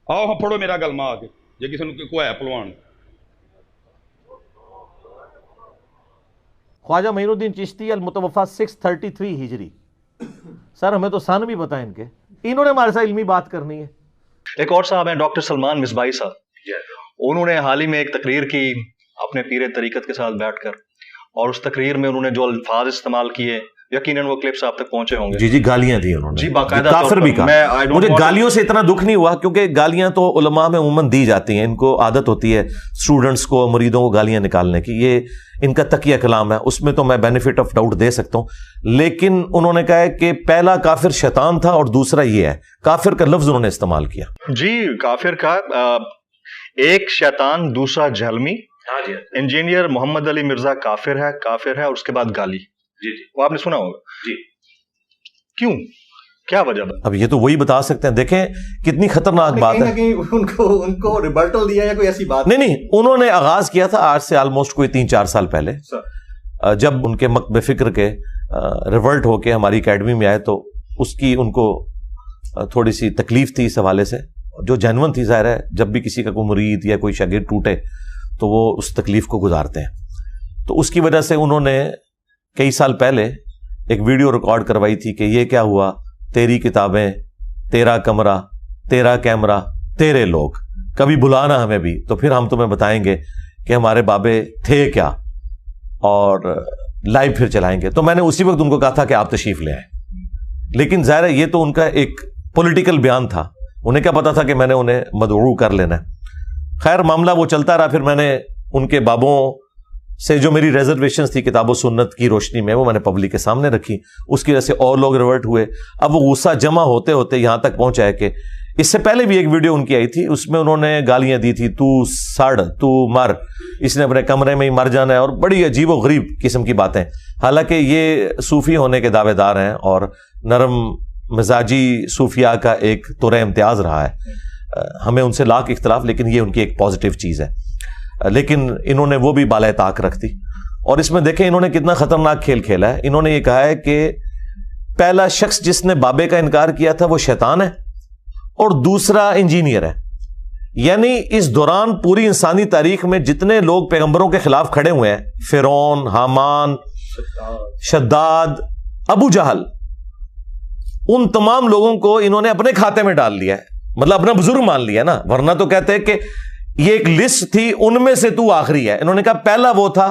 آؤ ہاں پڑھو میرا کلمہ آ کے جی کسی نے کو ہے پلوان. خواجہ معین الدین چشتی المتوفا 633 ہجری. سر ہمیں تو سن بھی پتا ہے ان کے، انہوں نے ہمارے ساتھ علمی بات کرنی ہے. ایک اور صاحب ہیں ڈاکٹر سلمان مصباحی صاحب، انہوں نے حال ہی میں ایک تقریر کی اپنے پیر طریقت کے ساتھ بیٹھ کر، اور اس تقریر میں انہوں نے جو الفاظ استعمال کیے یقیناً وہ کلپس آپ تک پہنچے ہوں گے. جی گالیاں دی انہوں نے، جی باقاعدہ کافر بھی کہا. مجھے گالیوں سے اتنا دکھ نہیں ہوا کیونکہ گالیاں تو علماء میں عموماً دی جاتی ہیں، ان کو عادت ہوتی ہے اسٹوڈنٹس کو مریدوں کو گالیاں نکالنے کی، یہ ان کا تقیہ کلام ہے، اس میں تو میں بینیفٹ آف ڈاؤٹ دے سکتا ہوں. لیکن انہوں نے کہا ہے کہ پہلا کافر شیطان تھا اور دوسرا یہ ہے، کافر کا لفظ انہوں نے استعمال کیا. جی کافر کا ایک شیطان، دوسرا جہلمی. انجینئر محمد علی مرزا کافر ہے، اور اس کے بعد گالی. جی وہ آپ نے سنا ہوگا. جی کیوں، کیا وجہ؟ اب یہ تو وہی بتا سکتے ہیں. دیکھیں کتنی خطرناک بات ہے. ان کو ریبرٹل دیا یا کوئی ایسی بات؟ نہیں، انہوں نے آغاز کیا تھا آج سے آلموسٹ کوئی 3-4 سال پہلے، جب ان کے مکتب فکر کے ریورٹ ہو کے ہماری اکیڈمی میں آئے تو اس کی ان کو تھوڑی سی تکلیف تھی اس حوالے سے، جو جینون تھی. ظاہر ہے جب بھی کسی کا کوئی مرید یا کوئی شاگرد ٹوٹے تو وہ اس تکلیف کو گزارتے ہیں. تو اس کی وجہ سے انہوں نے کئی سال پہلے ایک ویڈیو ریکارڈ کروائی تھی کہ یہ کیا ہوا، تیری کتابیں، تیرا کمرہ، تیرا کیمرہ، تیرے لوگ، کبھی بلانا ہمیں بھی تو پھر ہم تمہیں بتائیں گے کہ ہمارے بابے تھے کیا، اور لائیو پھر چلائیں گے. تو میں نے اسی وقت ان کو کہا تھا کہ آپ تشریف لے آئیں. لیکن ظاہر ہے یہ تو ان کا ایک پولیٹیکل بیان تھا، انہیں کیا پتا تھا کہ میں نے انہیں مدعو کر لینا ہے. خیر معاملہ وہ چلتا رہا. پھر میں نے ان کے بابوں سے جو میری ریزرویشنز تھی کتاب و سنت کی روشنی میں، وہ میں نے پبلک کے سامنے رکھی. اس کی وجہ سے اور لوگ ریورٹ ہوئے. اب وہ غصہ جمع ہوتے ہوتے یہاں تک پہنچا ہے کہ اس سے پہلے بھی ایک ویڈیو ان کی آئی تھی، اس میں انہوں نے گالیاں دی تھی، تو سڑ، تو مر، اس نے اپنے کمرے میں ہی مر جانا ہے، اور بڑی عجیب و غریب قسم کی باتیں. حالانکہ یہ صوفی ہونے کے دعوے دار ہیں اور نرم مزاجی صوفیاء کا ایک طور امتیاز رہا ہے. ہمیں ان سے لاکھ اختلاف، لیکن یہ ان کی ایک پازیٹیو چیز ہے. لیکن انہوں نے وہ بھی بالائے طاق رکھ دی. اور اس میں دیکھیں انہوں نے کتنا خطرناک کھیل کھیلا ہے. انہوں نے یہ کہا ہے کہ پہلا شخص جس نے بابے کا انکار کیا تھا وہ شیطان ہے اور دوسرا انجینئر ہے. یعنی اس دوران پوری انسانی تاریخ میں جتنے لوگ پیغمبروں کے خلاف کھڑے ہوئے ہیں، فرعون، حامان، شداد، ابو جہل، ان تمام لوگوں کو انہوں نے اپنے کھاتے میں ڈال لیا ہے، مطلب اپنا بزرگ مان لیا نا. ورنہ تو کہتے ہیں کہ یہ ایک لسٹ تھی، ان میں سے تو آخری ہے. انہوں نے کہا پہلا وہ تھا،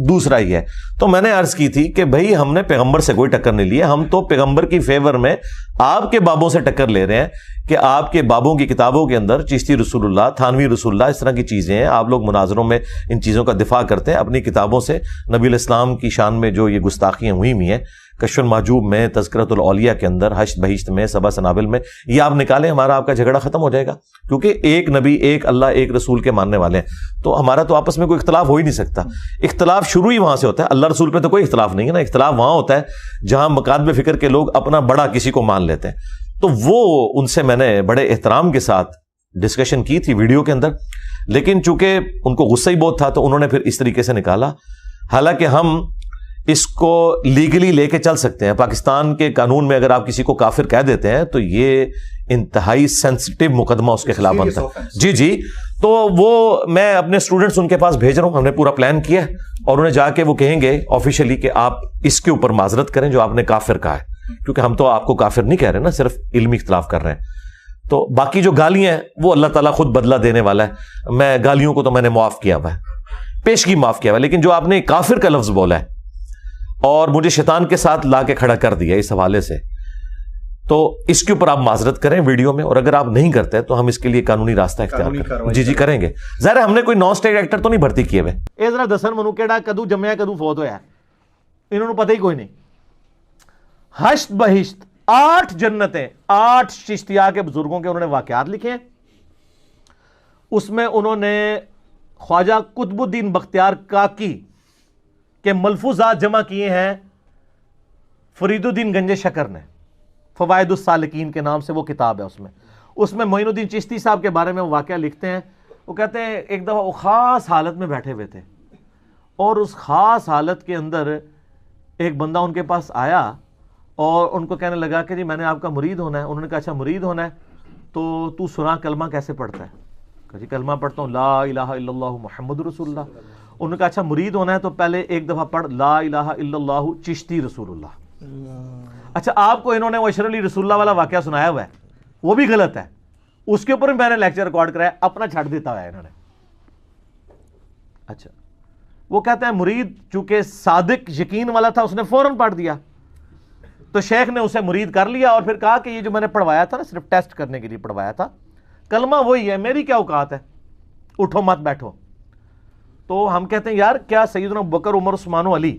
دوسرا ہی ہے. تو میں نے عرض کی تھی کہ بھائی ہم نے پیغمبر سے کوئی ٹکر نہیں لی ہے، ہم تو پیغمبر کی فیور میں آپ کے بابوں سے ٹکر لے رہے ہیں کہ آپ کے بابوں کی کتابوں کے اندر چشتی رسول اللہ، تھانوی رسول اللہ، اس طرح کی چیزیں ہیں. آپ لوگ مناظروں میں ان چیزوں کا دفاع کرتے ہیں. اپنی کتابوں سے نبی الاسلام کی شان میں جو یہ گستاخیاں ہوئی ہیں، کشف المحجوب میں، تذکرۃ الاولیاء کے اندر، حشد بہشت میں، سبع سنابل میں، یہ آپ نکالیں، ہمارا آپ کا جھگڑا ختم ہو جائے گا. کیونکہ ایک نبی، ایک اللہ، ایک رسول کے ماننے والے ہیں. تو ہمارا تو آپس میں کوئی اختلاف ہو ہی نہیں سکتا. اختلاف شروع ہی وہاں سے ہوتا ہے. اللہ رسول پہ تو کوئی اختلاف نہیں ہے نا. اختلاف وہاں ہوتا ہے جہاں مکاتب فکر کے لوگ اپنا بڑا کسی کو مان لیتے ہیں. تو وہ ان سے میں نے بڑے احترام کے ساتھ ڈسکشن کی تھی ویڈیو کے اندر. لیکن چونکہ ان کو غصہ ہی بہت تھا تو انہوں نے پھر اس طریقے سے نکالا. حالانکہ ہم اس کو لیگلی لے کے چل سکتے ہیں. پاکستان کے قانون میں اگر آپ کسی کو کافر کہہ دیتے ہیں تو یہ انتہائی سینسٹیو مقدمہ اس کے خلاف بنتا ہے. جی تو وہ میں اپنے اسٹوڈنٹس ان کے پاس بھیج رہا ہوں. ہم نے پورا پلان کیا ہے اور انہیں جا کے وہ کہیں گے آفیشلی کہ آپ اس کے اوپر معذرت کریں جو آپ نے کافر کہا ہے. کیونکہ ہم تو آپ کو کافر نہیں کہہ رہے نا، صرف علمی اختلاف کر رہے ہیں. تو باقی جو گالیاں ہیں وہ اللہ تعالیٰ خود بدلہ دینے والا ہے. میں گالیوں کو تو میں نے معاف کیا ہوا ہے، پیشگی معاف کیا ہوا ہے. لیکن جو آپ نے کافر کا لفظ بولا ہے اور مجھے شیطان کے ساتھ لا کے کھڑا کر دیا اس حوالے سے، تو اس کے اوپر آپ معذرت کریں ویڈیو میں. اور اگر آپ نہیں کرتے تو ہم اس کے لیے قانونی راستہ اختیار کریں. جی کریں گے. ظاہر ہم نے کوئی نان اسٹیٹ ایکٹر تو نہیں بھرتی کیے ہوئے. یہ ذرا دسن منو کیڑا کدو جمیا کدو فوت ہویا، انہوں نے پتہ ہی کوئی نہیں. حشت بہشت 8 جنتیں، 8 چشتیہ کے بزرگوں کے انہوں نے واقعات لکھے ہیں. اس میں انہوں نے خواجہ قطب الدین بختیار کاکی کے ملفوظات جمع کیے ہیں فرید الدین گنج شکر نے. فوائد السالکین کے نام سے وہ کتاب ہے. اس میں معین الدین چشتی صاحب کے بارے میں وہ واقعہ لکھتے ہیں. وہ کہتے ہیں ایک دفعہ وہ خاص حالت میں بیٹھے ہوئے تھے اور اس خاص حالت کے اندر ایک بندہ ان کے پاس آیا اور ان کو کہنے لگا کہ جی میں نے آپ کا مرید ہونا ہے. انہوں نے کہا اچھا مرید ہونا ہے. تو سنا کلمہ کیسے پڑھتا ہے؟ کہ جی کلمہ پڑھتا ہوں لا الہ الا اللہ محمد رسول اللہ. انہوں نے کہا اچھا مرید ہونا ہے تو پہلے ایک دفعہ پڑھ لا الہ الا اللہ چشتی رسول اللہ. اچھا آپ کو انہوں نے وہ اشر علی رسول اللہ والا واقعہ سنایا ہوا ہے, وہ بھی غلط ہے, اس کے اوپر میں نے لیکچر ریکارڈ کرایا, اپنا چھڑ دیتا ہوا ہے انہوں نے. اچھا وہ کہتے ہیں مرید چونکہ صادق یقین والا تھا اس نے فوراً پڑھ دیا, تو شیخ نے اسے مرید کر لیا اور پھر کہا کہ یہ جو میں نے پڑھوایا تھا نا صرف ٹیسٹ کرنے کے لیے پڑھوایا تھا, کلمہ وہی ہے, میری کیا اوقات ہے, اٹھو مت بیٹھو. تو ہم کہتے ہیں یار کیا سیدنا ابوبکر عمر عثمان و علی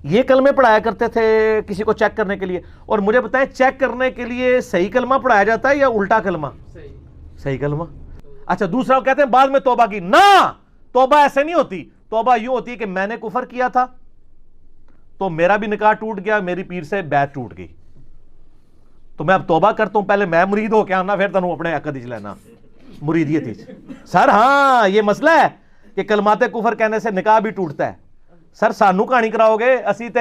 یہ کلمے پڑھایا کرتے تھے کسی کو چیک کرنے کے لیے؟ اور مجھے بتائیں چیک کرنے کے لیے صحیح کلمہ پڑھایا جاتا ہے یا الٹا کلمہ؟ صحیح کلمہ. اچھا دوسرا وہ کہتے ہیں بعد میں توبہ کی. نہ, توبہ ایسے نہیں ہوتی. توبہ یوں ہوتی ہے کہ میں نے کفر کیا تھا تو میرا بھی نکاح ٹوٹ گیا, میری پیر سے بیعت ٹوٹ گئی, تو میں اب توبہ کرتا ہوں, پہلے میں مرید ہو کے آنا پھر تنوں اپنے عقد ہی لینا مریدیت ہی. سر ہاں یہ مسئلہ ہے کہ کلمات کفر کہنے سے نکاح بھی ٹوٹتا ہے. سر سانو کہانی کراؤ گے, اسی تے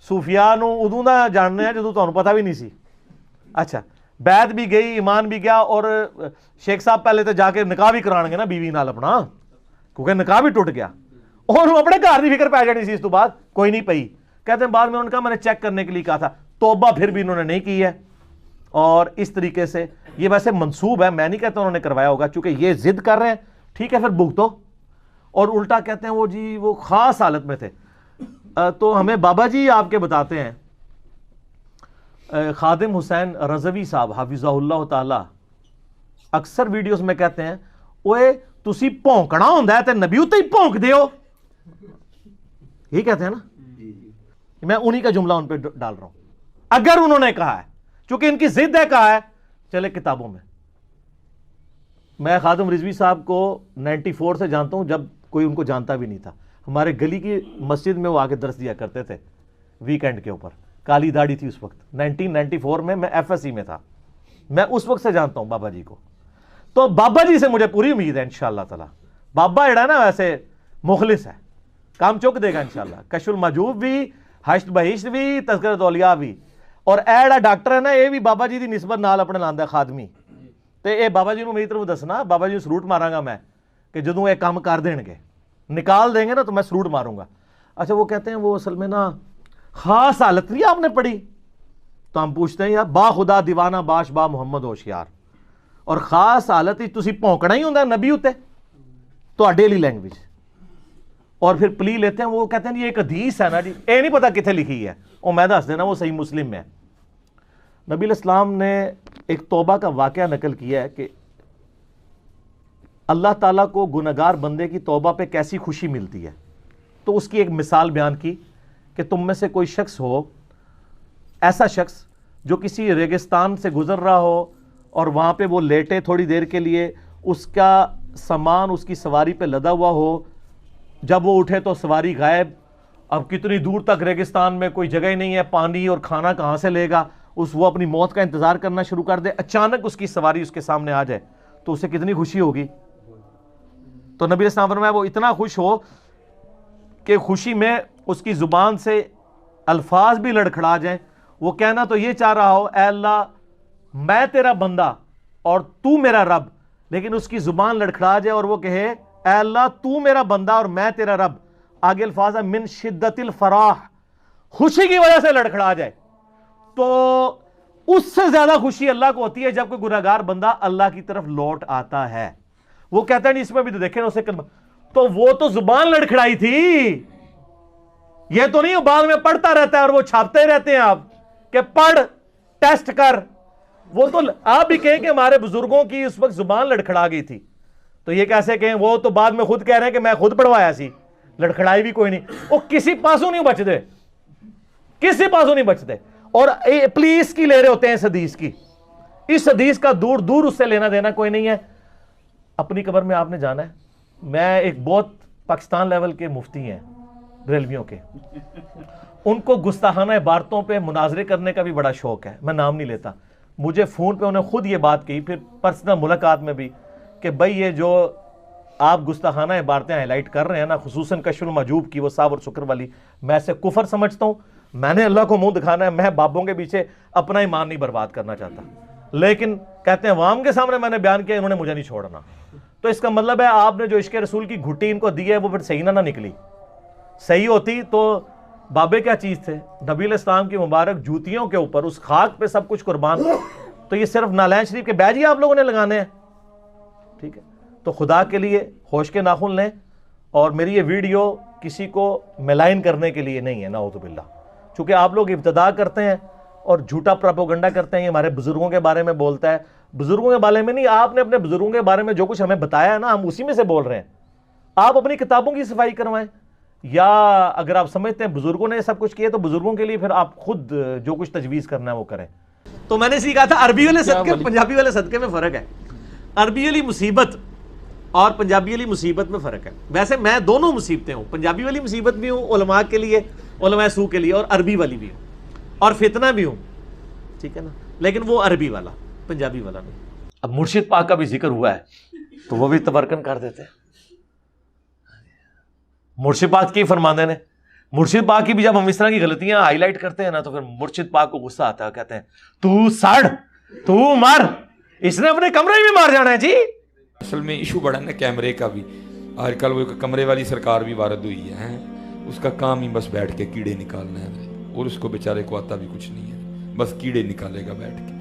صوفیاء نو ادوں دا جاننے ہیں جدوں تانوں پتہ بھی نہیں سی. اچھا بیعت بھی گئی, ایمان بھی گیا, اور شیخ صاحب پہلے تو جا کے نکاح بھی کران گے نا بیوی نال اپنا, کیونکہ نکاح بھی ٹوٹ گیا, اور وہ اپنے گھر کی فکر پی جانی سی اس تو بعد کوئی نہیں پئی. کہتے ہیں بعد میں انہوں نے کہا میں نے چیک کرنے کے لیے کہا تھا, توبہ پھر بھی انہوں نے نہیں کی ہے. اور اس طریقے سے یہ ویسے منسوب ہے, میں نہیں کہتا انہوں نے کروایا ہوگا, چونکہ یہ ضد کر رہے ہیں ٹھیک ہے پھر بھگتو. اور الٹا کہتے ہیں وہ جی وہ خاص حالت میں تھے. تو ہمیں بابا جی آپ کے بتاتے ہیں, خادم حسین رضوی صاحب حافظہ اللہ تعالی اکثر ویڈیوز میں کہتے ہیں اوے تسی پونکنا ہوندا ہے تے نبی تے ہی پونک دیو, یہی کہتے ہیں نا. میں انہی کا جملہ ان پہ ڈال رہا ہوں. اگر انہوں نے کہا ہے, چونکہ ان کی ضد ہے, کہا ہے چلے کتابوں میں خادم رضوی صاحب کو 94 سے جانتا ہوں, جب کوئی ان کو جانتا بھی نہیں تھا. ہمارے گلی کی مسجد میں وہ آ کے درس دیا کرتے تھے ویکینڈ کے اوپر, کالی داڑھی تھی اس وقت 1994 میں ایف ایس سی میں تھا. میں اس وقت سے جانتا ہوں بابا جی کو. تو بابا جی سے مجھے پوری امید ہے انشاءاللہ تعالی. بابا جڑا نا ویسے مخلص ہے, کام چک دے گا انشاءاللہ. کشف المحجوب بھی, حشت بہشت بھی, تذکرۃ اولیاء بھی. اور ایڑا ڈاکٹر ہے نا یہ بھی بابا جی دی نسبت نال اپنے لاندا ہے خادمی. تے اے بابا جی نو میری طرف دسنا, بابا جی سلوٹ ماراں گا میں کہ جدوں یہ کام کر دین گے نکال دیں گے نا تو میں سلوٹ ماروں گا. اچھا وہ کہتے ہیں وہ اصل میں نا خاص حالت نہیں آپ نے پڑھی, تو ہم پوچھتے ہیں یار با خدا دیوانہ باش با محمد ہوشیار, اور خاص حالت ہی تسی پونکنا ہی ہوندا نبی اتے تو ڈیلی لینگویج. اور پھر پلی لیتے ہیں, وہ کہتے ہیں یہ ایک حدیث ہے نا جی, اے نہیں پتا کتنے لکھی ہے, وہ میں دس دینا وہ صحیح مسلم میں ہے. نبی علیہ السلام نے ایک توبہ کا واقعہ نقل کیا ہے کہ اللہ تعالیٰ کو گنہگار بندے کی توبہ پہ کیسی خوشی ملتی ہے. تو اس کی ایک مثال بیان کی کہ تم میں سے کوئی شخص ہو, ایسا شخص جو کسی ریگستان سے گزر رہا ہو اور وہاں پہ وہ لیٹے تھوڑی دیر کے لیے, اس کا سامان اس کی سواری پہ لدا ہوا ہو, جب وہ اٹھے تو سواری غائب. اب کتنی دور تک ریگستان میں کوئی جگہ ہی نہیں ہے, پانی اور کھانا کہاں سے لے گا, وہ اپنی موت کا انتظار کرنا شروع کر دے. اچانک اس کی سواری اس کے سامنے آ جائے تو اسے کتنی خوشی ہوگی. تو نبی علیہ السلام فرمایا وہ اتنا خوش ہو کہ خوشی میں اس کی زبان سے الفاظ بھی لڑکھڑا جائیں. وہ کہنا تو یہ چاہ رہا ہو اے اللہ میں تیرا بندہ اور تو میرا رب, لیکن اس کی زبان لڑکھڑا جائے اور وہ کہے اے اللہ تو میرا بندہ اور میں تیرا رب. آگے الفاظ ہے من شدت الفراح, خوشی کی وجہ سے لڑکھڑا جائے. تو اس سے زیادہ خوشی اللہ کو ہوتی ہے جب کوئی گنہگار بندہ اللہ کی طرف لوٹ آتا ہے. وہ کہتا ہے نہیں اس میں بھی تو دیکھیں اسے کلمہ, تو وہ تو زبان لڑکھڑائی تھی, یہ تو نہیں بعد میں پڑھتا رہتا ہے اور وہ چھاپتے رہتے ہیں آپ کہ پڑھ ٹیسٹ کر. وہ تو آپ بھی کہیں کہ ہمارے بزرگوں کی اس وقت زبان لڑکھڑا گئی تھی, تو یہ کیسے کہیں, وہ تو بعد میں خود کہہ رہے ہیں کہ میں خود پڑھوایا سی, لڑکھڑائی بھی کوئی نہیں. وہ کسی پاسوں نہیں بچتے, کسی پاسوں نہیں بچتے. اور پلیز کی لے رہے ہوتے ہیں اس حدیث کی, اس حدیث کا دور دور اس سے لینا دینا کوئی نہیں ہے. اپنی قبر میں آپ نے جانا ہے. میں ایک بہت پاکستان لیول کے مفتی ہیں بریلویوں کے, ان کو گستاخانہ عبارتوں پہ مناظرے کرنے کا بھی بڑا شوق ہے, میں نام نہیں لیتا. مجھے فون پہ انہوں نے خود یہ بات کہی, پھر پرسنل ملاقات میں بھی, کہ بھائی یہ جو آپ گستاخانہ عبارتیں ہائی لائٹ کر رہے ہیں نا, خصوصاً کشف المحجوب کی وہ صاحب اور شکر والی, میں اسے کفر سمجھتا ہوں. میں نے اللہ کو منہ دکھانا ہے, میں بابوں کے پیچھے اپنا ایمان نہیں برباد کرنا چاہتا. لیکن کہتے ہیں عوام کے سامنے میں نے بیان کیا انہوں نے مجھے نہیں چھوڑنا. تو اس کا مطلب ہے آپ نے جو عشق رسول کی گھٹی ان کو دی ہے وہ پھر صحیح نہ نکلی. صحیح ہوتی تو بابے کیا چیز تھے؟ نبی علیہ السلام کی مبارک جوتیوں کے اوپر اس خاک پہ سب کچھ قربان. تو یہ صرف نالین شریف کے بیج ہی آپ لوگوں نے لگانے ہیں. ٹھیک ہے, تو خدا کے لیے ہوش کے ناخن لیں. اور میری یہ ویڈیو کسی کو ملائن کرنے کے لیے نہیں ہے, نعوذ باللہ. چونکہ آپ لوگ ابتدا کرتے ہیں اور جھوٹا پروپیگنڈا کرتے ہیں, یہ ہمارے بزرگوں کے بارے میں بولتا ہے. بزرگوں کے بارے میں نہیں, آپ نے اپنے بزرگوں کے بارے میں جو کچھ ہمیں بتایا ہے نا, ہم اسی میں سے بول رہے ہیں. آپ اپنی کتابوں کی صفائی کروائیں, یا اگر آپ سمجھتے ہیں بزرگوں نے سب کچھ کیا تو بزرگوں کے لیے پھر آپ خود جو کچھ تجویز کرنا ہے وہ کریں. تو میں نے اسی کہا تھا عربی والے صدقے پنجابی والے صدقے میں فرق ہے. عربی والی مصیبت اور پنجابی والی مصیبت میں فرق ہے. ویسے میں دونوں مصیبتیں ہوں, پنجابی والی مصیبت بھی ہوں علماء کے لیے, علماء سو کے لیے, اور عربی والی بھی ہوں, اور فتنہ بھی ہوں. ٹھیک ہے نا, لیکن وہ عربی والا, پنجابی والا نہیں. اب مرشد پاک کا بھی ذکر ہوا ہے تو وہ بھی تبرکن کر دیتے ہیں. مرشد پاک کی فرماندے نے, مرشد پاک کی بھی جب ہم اس طرح کی غلطیاں ہائی لائٹ کرتے ہیں نا تو پھر مرشد پاک کو غصہ آتا ہے, کہتے ہیں تو سڑ, تو مر, اس نے اپنے کمرے میں مار جانا ہے. جی اصل میں ایشو بڑا نا کیمرے کا بھی. آج کل وہ کمرے والی سرکار بھی وارد ہوئی ہے, اس کا کام ہی بس بیٹھ کے کیڑے نکالنا ہے, اور اس کو بیچارے کو آتا بھی کچھ نہیں ہے, بس کیڑے نکالے گا بیٹھ کے.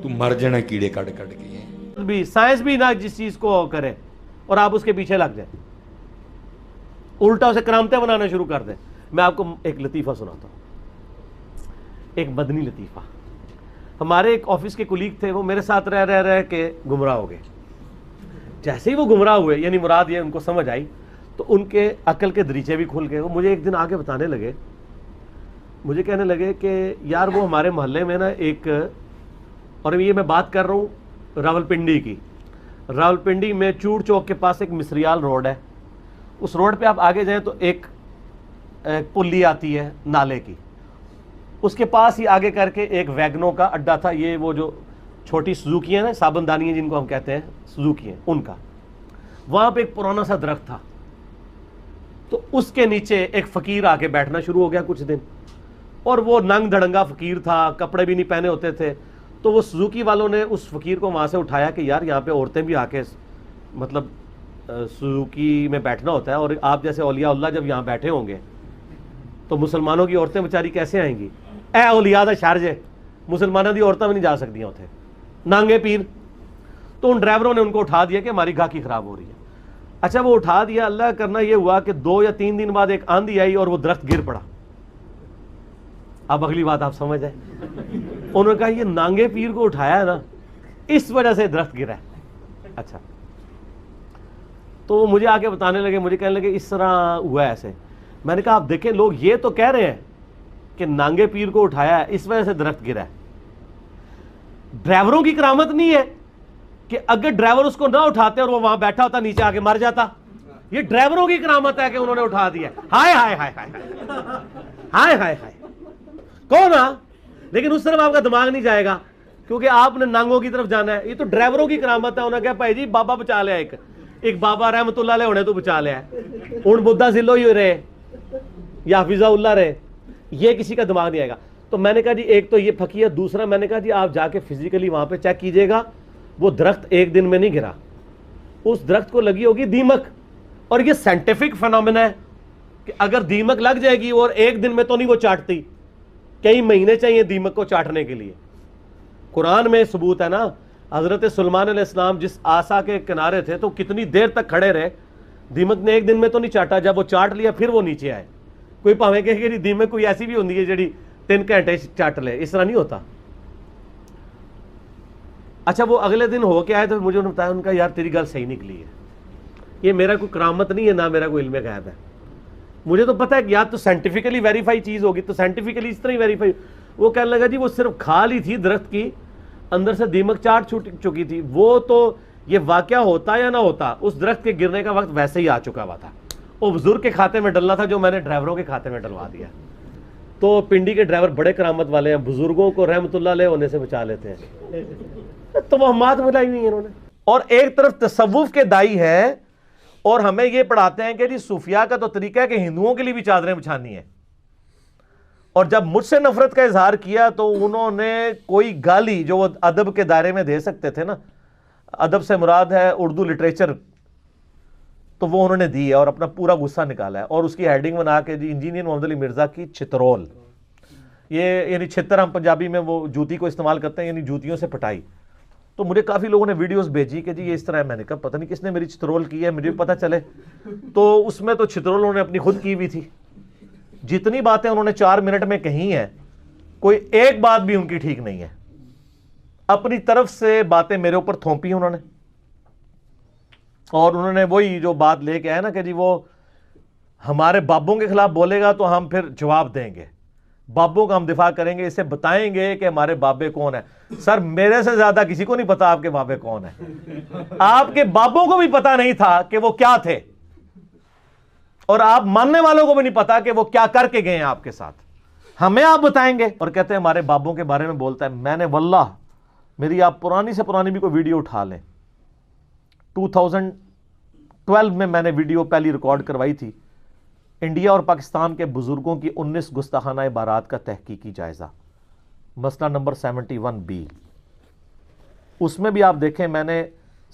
تو مر جانا کیڑے کٹ کٹ کے. بھی سائنس بھی نہ جس چیز کو کرے اور آپ اس کے پیچھے لگ جائیں, الٹا اسے کرامتیں بنانا شروع کر دیں. میں آپ کو ایک لطیفہ سناتا ہوں, ایک مدنی لطیفہ. ہمارے ایک آفس کے کولیگ تھے, وہ میرے ساتھ رہ کے گمراہ ہو گئے. جیسے ہی وہ گمراہ ہوئے, یعنی مراد یہ ان کو سمجھ آئی, تو ان کے عقل کے دریچے بھی کھل گئے. وہ مجھے ایک دن آگے بتانے لگے, مجھے کہنے لگے کہ یار وہ ہمارے محلے میں نا ایک, اور یہ میں بات کر رہا ہوں راولپنڈی کی, راولپنڈی میں چوڑ چوک کے پاس ایک مصریال روڈ ہے. اس روڈ پہ آپ آگے جائیں تو ایک پلی آتی ہے نالے کی, اس کے پاس ہی آگے کر کے ایک ویگنوں کا اڈا تھا. یہ وہ جو چھوٹی سوزوکی ہیں نا, صابن دانی جن کو ہم کہتے ہیں سوزوکی ہیں, ان کا. وہاں پہ ایک پرانا سا درخت تھا, تو اس کے نیچے ایک فقیر آ کے بیٹھنا شروع ہو گیا کچھ دن. اور وہ ننگ دھڑنگا فقیر تھا, کپڑے بھی نہیں پہنے ہوتے تھے. تو وہ سوزوکی والوں نے اس فقیر کو وہاں سے اٹھایا کہ یار یہاں پہ عورتیں بھی آ کے مطلب سوزوکی میں بیٹھنا ہوتا ہے, اور آپ جیسے اولیاء اللہ جب یہاں بیٹھے ہوں گے تو مسلمانوں کی عورتیں بیچاری کیسے آئیں گی؟ اے اولیاء دا شر جے, مسلمانوں کی عورتیں بھی نہیں جا سکتی اتنے, نانگے پیر. تو ان ڈرائیوروں نے ان کو اٹھا دیا کہ ہماری گاہکی خراب ہو رہی ہے. اچھا وہ اٹھا دیا, اللہ کرنا یہ ہوا کہ 2 یا 3 دن بعد ایک آندھی آئی اور وہ درخت گر پڑا. اب اگلی بات آپ سمجھ آئے, انہوں نے کہا یہ نانگے پیر کو اٹھایا ہے نا, اس وجہ سے درخت گرا ہے. اچھا, تو وہ مجھے آ کے بتانے لگے, مجھے کہنے لگے اس طرح ہوا ہے ایسے. میں نے کہا آپ دیکھیں لوگ یہ تو کہہ رہے ہیں کہ نانگے پیر کو اٹھایا ہے اس وجہ سے درخت گرا ہے. ڈرائیوروں کی کرامت نہیں ہے کہ اگر ڈرائیور اس کو نہ اٹھاتے اور وہ وہاں بیٹھا ہوتا نیچے آ کے مر جاتا. یہ ڈرائیوروں کی کرامت ہے کہ انہوں نے اٹھا دیا. ہائے ہائے ہائے ہائے ہائے ہائے ہائے, کون آ, لیکن اس طرف آپ کا دماغ نہیں جائے گا کیونکہ آپ نے نانگوں کی طرف جانا ہے. یہ تو ڈرائیوروں کی کرامت ہے. انہوں نے کہا بھائی جی بابا بچا لیا, ایک بابا رحمت اللہ علیہ ہونے تو بچا لیا, ان بدھا ذلو ہی رہے یا حفیظہ اللہ رہے, یہ کسی کا دماغ نہیں آئے گا. تو میں نے کہا جی ایک تو یہ پھکی ہے, دوسرا میں نے کہا جی آپ جا کے فزیکلی وہاں پہ چیک کیجئے گا, وہ درخت ایک دن میں نہیں گرا, اس درخت کو لگی ہوگی دیمک. اور یہ سائنٹیفک فینومینا ہے کہ اگر دیمک لگ جائے گی اور ایک دن میں تو نہیں وہ چاٹتی, کئی مہینے چاہیے دیمک کو چاٹنے کے لیے. قرآن میں ثبوت ہے نا, حضرت سلمان علیہ السلام جس آسا کے کنارے تھے تو کتنی دیر تک کھڑے رہے, دیمک نے ایک دن میں تو نہیں چاٹا. جب وہ چاٹ لیا پھر وہ نیچے آئے. کوئی پاویں کہ دیمک کوئی ایسی بھی ہوتی ہے جڑی 3 گھنٹے چاٹ لے, اس طرح نہیں ہوتا. اچھا وہ اگلے دن ہو کے آئے تو مجھے انہوں نے بتایا, ان کا یار تیری گل صحیح نکلی ہے, یہ میرا کوئی کرامت نہیں ہے نہ میرا کوئی علم غیب ہے. مجھے تو پتہ ہے کہ یا تو سائنٹیفکلی ویریفائی چیز ہوگی, تو سائنٹیفکلی اس طرح ہی ویریفائی. وہ کہنے لگا جی وہ صرف کھال ہی تھی درخت کی, اندر سے دیمک چاٹ چکی تھی. وہ تو یہ واقعہ ہوتا یا نہ ہوتا, اس درخت کے گرنے کا وقت ویسے ہی آ چکا ہوا تھا. وہ بزرگ کے کھاتے میں ڈلنا تھا جو میں نے ڈرائیوروں کے کھاتے میں ڈلوا دیا. تو پنڈی کے ڈرائیور بڑے کرامت والے ہیں, بزرگوں کو رحمت اللہ علیہ ہونے سے بچا لیتے ہیں. تو وہ ہمات ملائی ہوئی ہیں انہوں نے. اور ایک طرف تصوف کے دائی ہے اور ہمیں یہ پڑھاتے ہیں کہ جی صوفیاء کا تو طریقہ ہے کہ ہندوؤں کے لیے بھی چادریں بچھانی ہیں, اور جب مجھ سے نفرت کا اظہار کیا تو انہوں نے کوئی گالی جو وہ ادب کے دائرے میں دے سکتے تھے نا، ادب سے مراد ہے اردو لٹریچر، تو وہ انہوں نے دی ہے اور اپنا پورا غصہ نکالا ہے، اور اس کی ہیڈنگ بنا کے جی انجینئر محمد علی مرزا کی چترول، یہ یعنی چھتر ہم پنجابی میں وہ جوتی کو استعمال کرتے ہیں، یعنی جوتیوں سے پٹائی. تو مجھے کافی لوگوں نے ویڈیوز بھیجی کہ جی یہ اس طرح ہے. میں نے کہا پتہ نہیں کس نے میری چترول کی ہے، مجھے پتہ چلے. تو اس میں تو چترول انہوں نے اپنی خود کی ہوئی تھی. جتنی باتیں انہوں نے 4 منٹ میں کہی ہیں، کوئی ایک بات بھی ان کی ٹھیک نہیں ہے. اپنی طرف سے باتیں میرے اوپر تھوپی انہوں نے، اور انہوں نے وہی جو بات لے کے آئے نا کہ جی وہ ہمارے بابوں کے خلاف بولے گا تو ہم پھر جواب دیں گے، بابوں کا ہم دفاع کریں گے، اسے بتائیں گے کہ ہمارے بابے کون ہیں. سر میرے سے زیادہ کسی کو نہیں پتا آپ کے بابے کون ہیں. آپ کے بابوں کو بھی پتا نہیں تھا کہ وہ کیا تھے، اور آپ ماننے والوں کو بھی نہیں پتا کہ وہ کیا کر کے گئے ہیں آپ کے ساتھ. ہمیں آپ بتائیں گے اور کہتے ہیں ہمارے بابوں کے بارے میں بولتا ہے. میں نے واللہ میری آپ پرانی سے پرانی بھی کوئی ویڈیو اٹھا لیں، 2012 میں نے ویڈیو پہلی ریکارڈ کروائی تھی، انڈیا اور پاکستان کے بزرگوں کی 19 گستاخانہ عبارات کا تحقیقی جائزہ، مسئلہ نمبر 71B. اس میں بھی آپ دیکھیں میں نے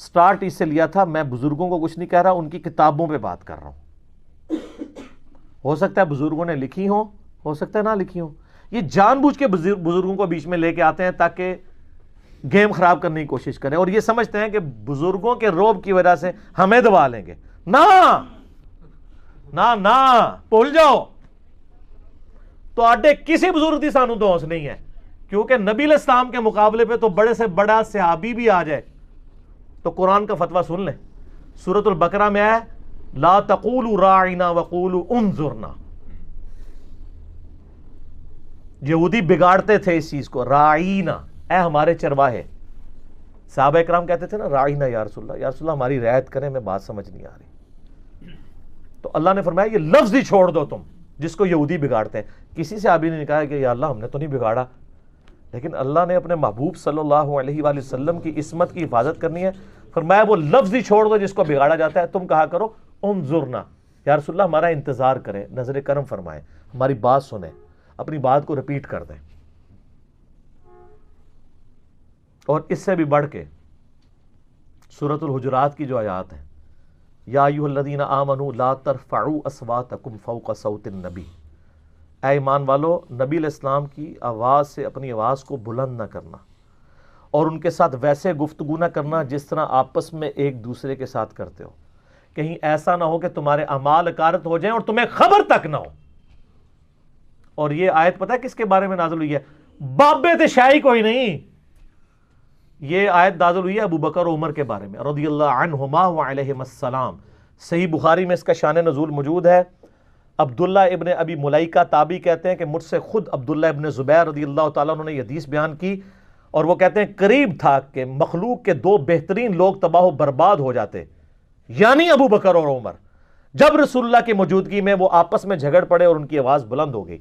سٹارٹ اس سے لیا تھا، میں بزرگوں کو کچھ نہیں کہہ رہا، ان کی کتابوں پہ بات کر رہا ہوں. ہو سکتا ہے بزرگوں نے لکھی ہو سکتا ہے نہ لکھی ہوں. یہ جان بوجھ کے بزرگوں کو بیچ میں لے کے آتے ہیں تاکہ گیم خراب کرنے کی کوشش کریں، اور یہ سمجھتے ہیں کہ بزرگوں کے روب کی وجہ سے ہمیں دبا لیں گے. نہ بھول جاؤ. تو آڈے کسی بزرگ دی سانو تو ہوش نہیں ہے، کیونکہ نبی علیہ السلام کے مقابلے پہ تو بڑے سے بڑا صحابی بھی آ جائے تو قرآن کا فتویٰ سن لیں. سورۃ البقرہ میں ہے لا تقولوا راعنا وقولوا انظرنا. یہودی بگاڑتے تھے اس چیز کو، راعینا اے ہمارے چرواہے. صحابہ اکرام کہتے تھے نا راعینا یا رسول اللہ ہماری رعایت کریں، میں بات سمجھ نہیں آ رہی. تو اللہ نے فرمایا یہ لفظ ہی چھوڑ دو تم جس کو یہودی بگاڑتے ہیں. کسی سے صحابی نے کہا کہ یا اللہ ہم نے تو نہیں بگاڑا، لیکن اللہ نے اپنے محبوب صلی اللہ علیہ وآلہ وسلم کی عصمت کی حفاظت کرنی ہے. فرمایا وہ لفظ ہی چھوڑ دو جس کو بگاڑا جاتا ہے. تم کہا کرو انظرنا، یا رسول اللہ ہمارا انتظار کریں، نظر کرم فرمائیں، ہماری بات سنیں، اپنی بات کو ریپیٹ کر دیں. اور اس سے بھی بڑھ کے سورۃ الحجرات کی جو آیات ہیں، یا ایھا الذین آمنوا لا ترفعوا اصواتکم فوق صوت النبی، اے ایمان والو نبی علیہ السلام کی آواز سے اپنی آواز کو بلند نہ کرنا، اور ان کے ساتھ ویسے گفتگو نہ کرنا جس طرح آپس میں ایک دوسرے کے ساتھ کرتے ہو، کہیں ایسا نہ ہو کہ تمہارے اعمال اکارت ہو جائیں اور تمہیں خبر تک نہ ہو. اور یہ آیت پتہ ہے کس کے بارے میں نازل ہوئی ہے؟ بابے تے شاہی کوئی نہیں. یہ آیت نازل ہوئی ہے ابو بکر و عمر کے بارے میں رضی اللہ عنہما وعلیہم السلام. صحیح بخاری میں اس کا شان نزول موجود ہے. عبداللہ ابن ابی ملیکہ تابعی کہتے ہیں کہ مجھ سے خود عبداللہ ابن زبیر رضی اللہ تعالیٰ عنہ نے یہ حدیث بیان کی، اور وہ کہتے ہیں قریب تھا کہ مخلوق کے 2 بہترین لوگ تباہ و برباد ہو جاتے، یعنی ابو بکر اور عمر، جب رسول اللہ کی موجودگی میں وہ آپس میں جھگڑ پڑے اور ان کی آواز بلند ہو گئی.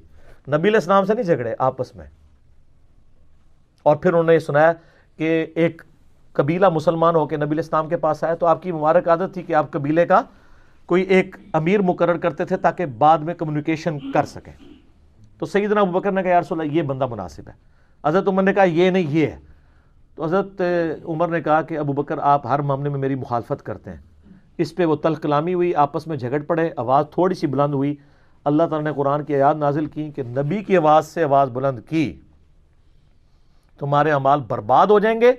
نبی علیہ السلام سے نہیں جھگڑے، آپس میں. اور پھر انہوں نے یہ سنایا کہ ایک قبیلہ مسلمان ہو کے نبی علیہ السلام کے پاس آیا تو آپ کی مبارک عادت تھی کہ آپ قبیلے کا کوئی ایک امیر مقرر کرتے تھے تاکہ بعد میں کمیونیکیشن کر سکیں. تو سیدنا ابو بکر نے کہا یا رسول اللہ یہ بندہ مناسب ہے. حضرت عمر نے کہا یہ نہیں یہ ہے. تو حضرت عمر نے کہا کہ ابو بکر آپ ہر معاملے میں میری مخالفت کرتے ہیں. اس پہ وہ تلخ کلامی ہوئی، آپس میں جھگڑ پڑے، آواز تھوڑی سی بلند ہوئی. اللہ تعالیٰ نے قرآن کی آیات نازل کی کہ نبی کی آواز سے آواز بلند کی تمہارے اعمال برباد ہو جائیں گے